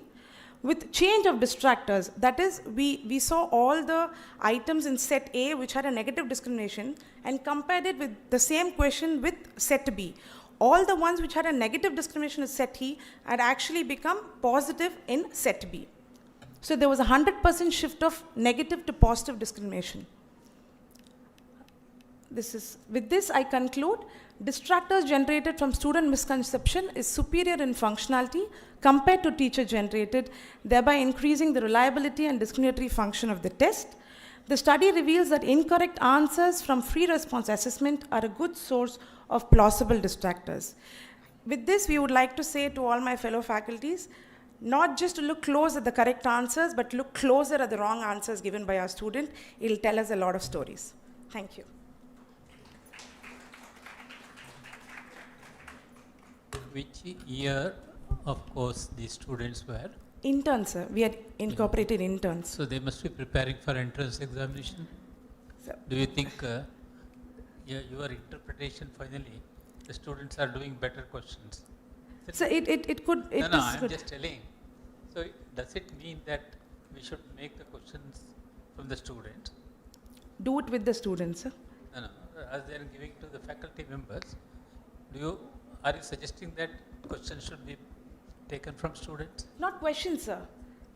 With change of distractors, that is, we saw all the items in set A which had a negative discrimination and compared it with the same question with set B. All the ones which had a negative discrimination in set E had actually become positive in set B. So there was a 100% shift of negative to positive discrimination. With this, I conclude, distractors generated from student misconception is superior in functionality compared to teacher-generated, thereby increasing the reliability and discriminatory function of the test. The study reveals that incorrect answers from free response assessment are a good source of plausible distractors. With this, we would like to say to all my fellow faculties, not just to look close at the correct answers, but look closer at the wrong answers given by our student. It'll tell us a lot of stories. Thank you. Which year of course the students were? Interns, sir. We had incorporated interns. So they must be preparing for entrance examination. Do you think your interpretation finally, the students are doing better questions? So it could. It No, is I'm good. just telling. So does it mean that we should make the questions from the students? Do it with the students, sir. No, as they are giving to the faculty members, are you suggesting that questions should be taken from students? Not questions, sir.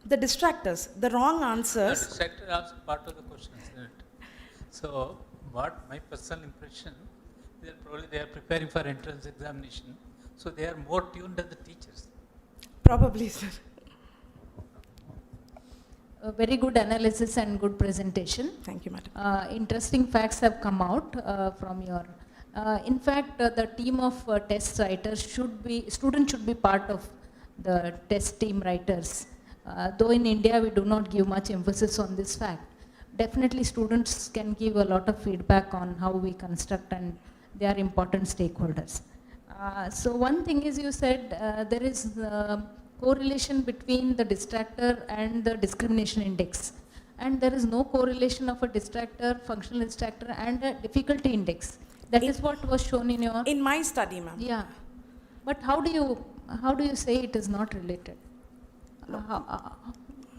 The distractors, the wrong The answers. distracted are part of the questions, isn't it? So, what my personal impression is that probably they are preparing for entrance examination, so they are more tuned than the teachers. Probably, sir. A very good analysis and good presentation. Thank you, madam. Interesting facts have come out from your. In fact, the team of test writers students should be part of the test team writers. Though in India we do not give much emphasis on this fact. Definitely students can give a lot of feedback on how we construct, and they are important stakeholders. So one thing is, you said there is correlation between the distractor and the discrimination index, and there is no correlation of a distractor, functional distractor, and a difficulty index. That is what was shown in your. In my study, ma'am. Yeah, but how do you say it is not related?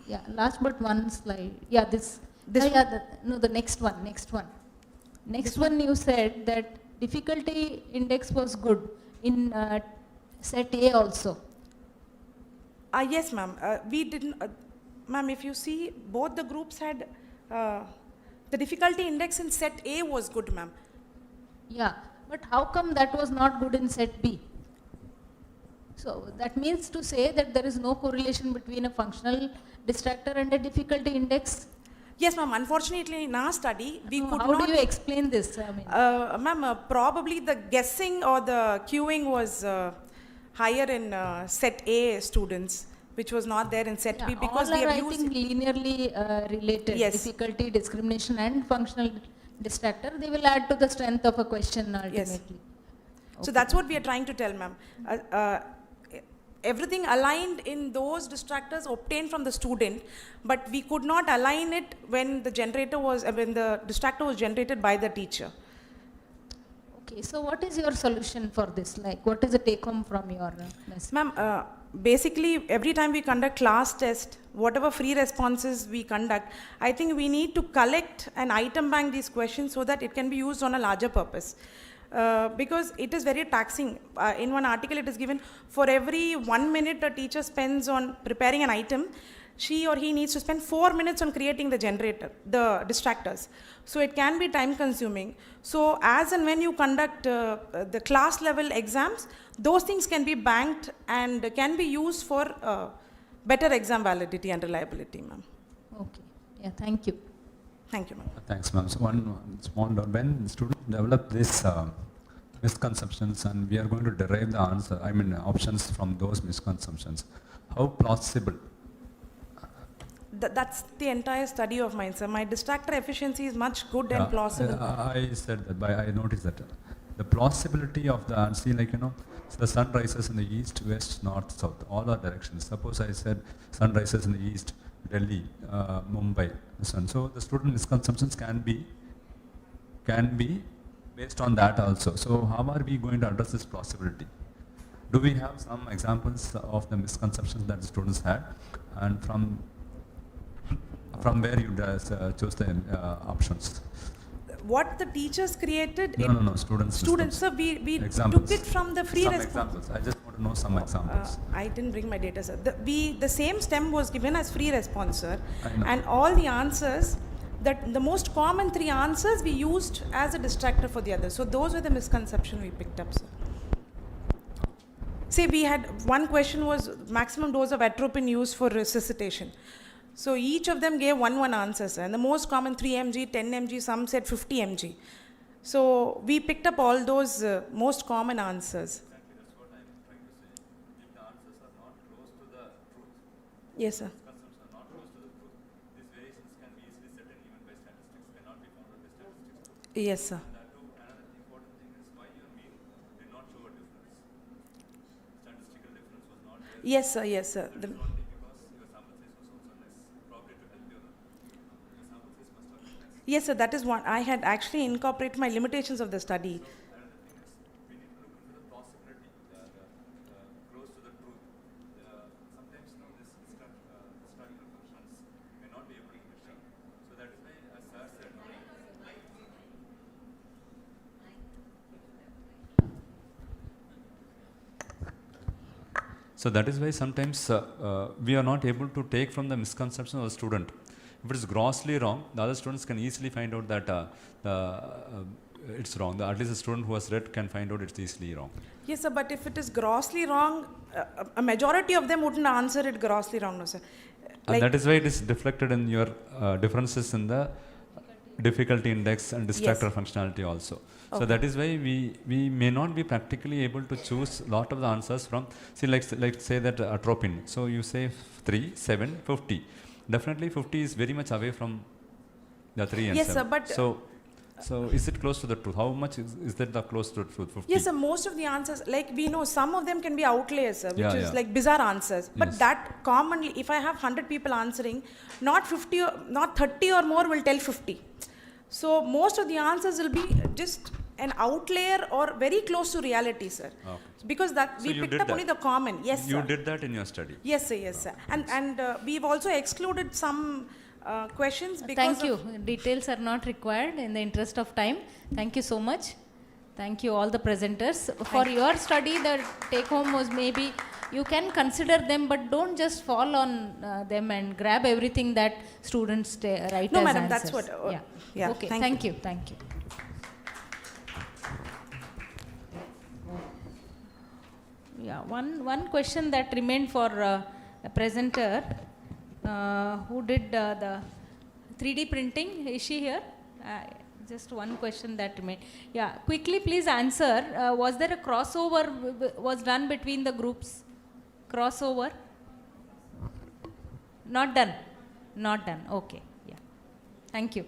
Yeah, last but one slide. Yeah, this. The next one. Next one, you said that difficulty index was good in set A also. Yes, ma'am. We didn't, ma'am, if you see, both the groups had, the difficulty index in set A was good, ma'am. Yeah, but how come that was not good in set B? So that means to say that there is no correlation between a functional distractor and a difficulty index? Yes, ma'am. Unfortunately, in our study, we could how not. do you explain this? I mean, ma'am, probably the guessing or the queuing was higher in set A students, which was not there in set B, because all we are, have I used. think, linearly related. Yes. Difficulty, discrimination, and functional distractor. They will add to the strength of a question ultimately. Yes. So that's what we are trying to tell, ma'am. Everything aligned in those distractors obtained from the student, but we could not align it when the distractor was generated by the teacher. Okay, so what is your solution for this? Like, what is the take home from your message? Ma'am, basically every time we conduct class test, whatever free responses we conduct, I think we need to collect and item bank these questions so that it can be used on a larger purpose. Because it is very taxing. In one article it is given, for every 1 minute a teacher spends on preparing an item, she or he needs to spend 4 minutes on creating the distractors. So it can be time consuming. So as and when you conduct the class level exams, those things can be banked and can be used for better exam validity and reliability, ma'am. Okay, yeah, thank you. Thank you, ma'am. Thanks, ma'am. So one small note, when students develop this misconceptions and we are going to derive the answer, options from those misconceptions, how plausible? That's the entire study of mine, sir. My distractor efficiency is much good and plausible. I said that, but I noticed that the plausibility of the answer, the sun rises in the east, west, north, south, all are directions. Suppose I said sun rises in the east, Delhi, Mumbai, so the student misconceptions can be based on that also. So how are we going to address this plausibility? Do we have some examples of the misconceptions that the students had, and from where you chose the options? What the teachers created? No, students. Students, sir, we examples. took it from the free response. Examples. I just want to know some examples. I didn't bring my data, sir. The same STEM was given as free response, sir. And all the answers, the most common 3 answers we used as a distractor for the others. So those were the misconceptions we picked up, sir. Say we had, one question was maximum dose of atropine used for resuscitation. So each of them gave one answer, sir. And the most common 3 mg, 10 mg, some said 50 mg. So we picked up all those most common answers. Exactly, that's what I'm trying to say. If the answers are not close to the truth, Yes, sir. Yes, sir. Yes, sir. Yes, sir. Yes, sir. That is one. I had actually incorporated my limitations of the study. So that is why sometimes we are not able to take from the misconception of the student. If it is grossly wrong, the other students can easily find out that it's wrong. At least the student who has read can find out it's easily wrong. Yes, sir. But if it is grossly wrong, a majority of them wouldn't answer it grossly wrong, no, sir. And that is why it is reflected in your differences in the difficulty index and distractor functionality also. So that is why we may not be practically able to choose a lot of the answers from, see, like say that atropine. So you say 3, 7, 50. Definitely 50 is very much away from the 3 and 7. Yes, sir, but so is it close to the truth? How much is that the close to the truth? 50? yes, sir. Most of the answers, like we know, some of them can be outliers, sir, which is yeah. like bizarre answers. But Yes. that commonly, if I have 100 people answering, not 50, not 30 or more will tell 50. So most of the answers will be just an outlier or very close to reality, sir. Okay. Because that So we you picked did up that. only the common. Yes, You sir. did that in your study. Yes, sir. Yes, sir. And we've also excluded some questions because Thank you. Details are not required in the interest of time. Thank you so much. Thank you all the presenters. For your study, the take home was maybe you can consider them, but don't just fall on them and grab everything that students write No, as madam, answers. that's what. Yeah. Okay. Thank you. Thank you. Yeah. One question that remained for a presenter who did the 3D printing. Is she here? Just one question that remained. Yeah, quickly please answer. Was there a crossover was done between the groups? Crossover? Not done. Not done. Okay. Yeah. Thank you.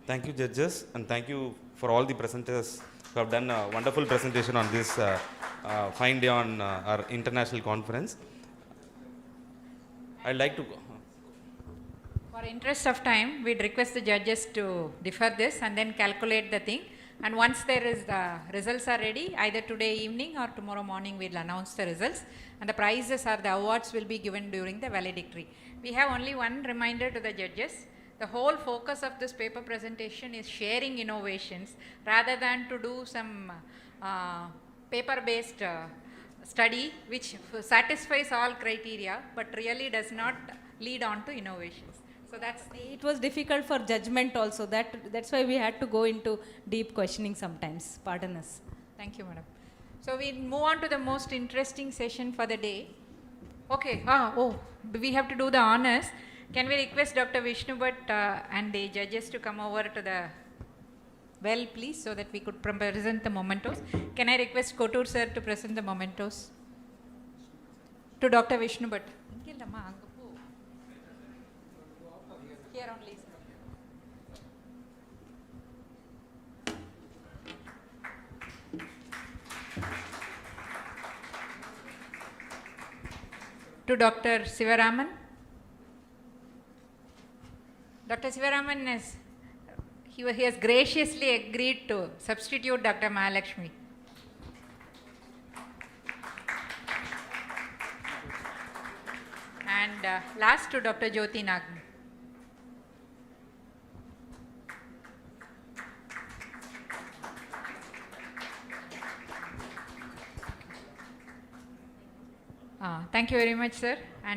Thank you, judges, and thank you for all the presenters who have done a wonderful presentation on this fine day on our international conference. I'd like to. For interest of time, we'd request the judges to defer this and then calculate the thing. And once there is the results are ready, either today evening or tomorrow morning, we'll announce the results. And the prizes or the awards will be given during the valedictory. We have only one reminder to the judges. The whole focus of this paper presentation is sharing innovations rather than to do some paper-based study which satisfies all criteria but really does not lead on to innovations. So it was difficult for judgment also. That's why we had to go into deep questioning sometimes. Pardon us. Thank you, madam. So we move on to the most interesting session for the day. Okay. We have to do the honors. Can we request Dr. Vishnu Bhatt and the judges to come over to the well, please, so that we could present the mementos. Can I request Kotur sir to present the mementos to Dr. Vishnu Bhatt? Here only, sir. To Dr. Sivaraman. Dr. Sivaraman he has graciously agreed to substitute Dr. Mahalakshmi. And last to Dr. Jyoti Nagam. Thank you very much, sir. And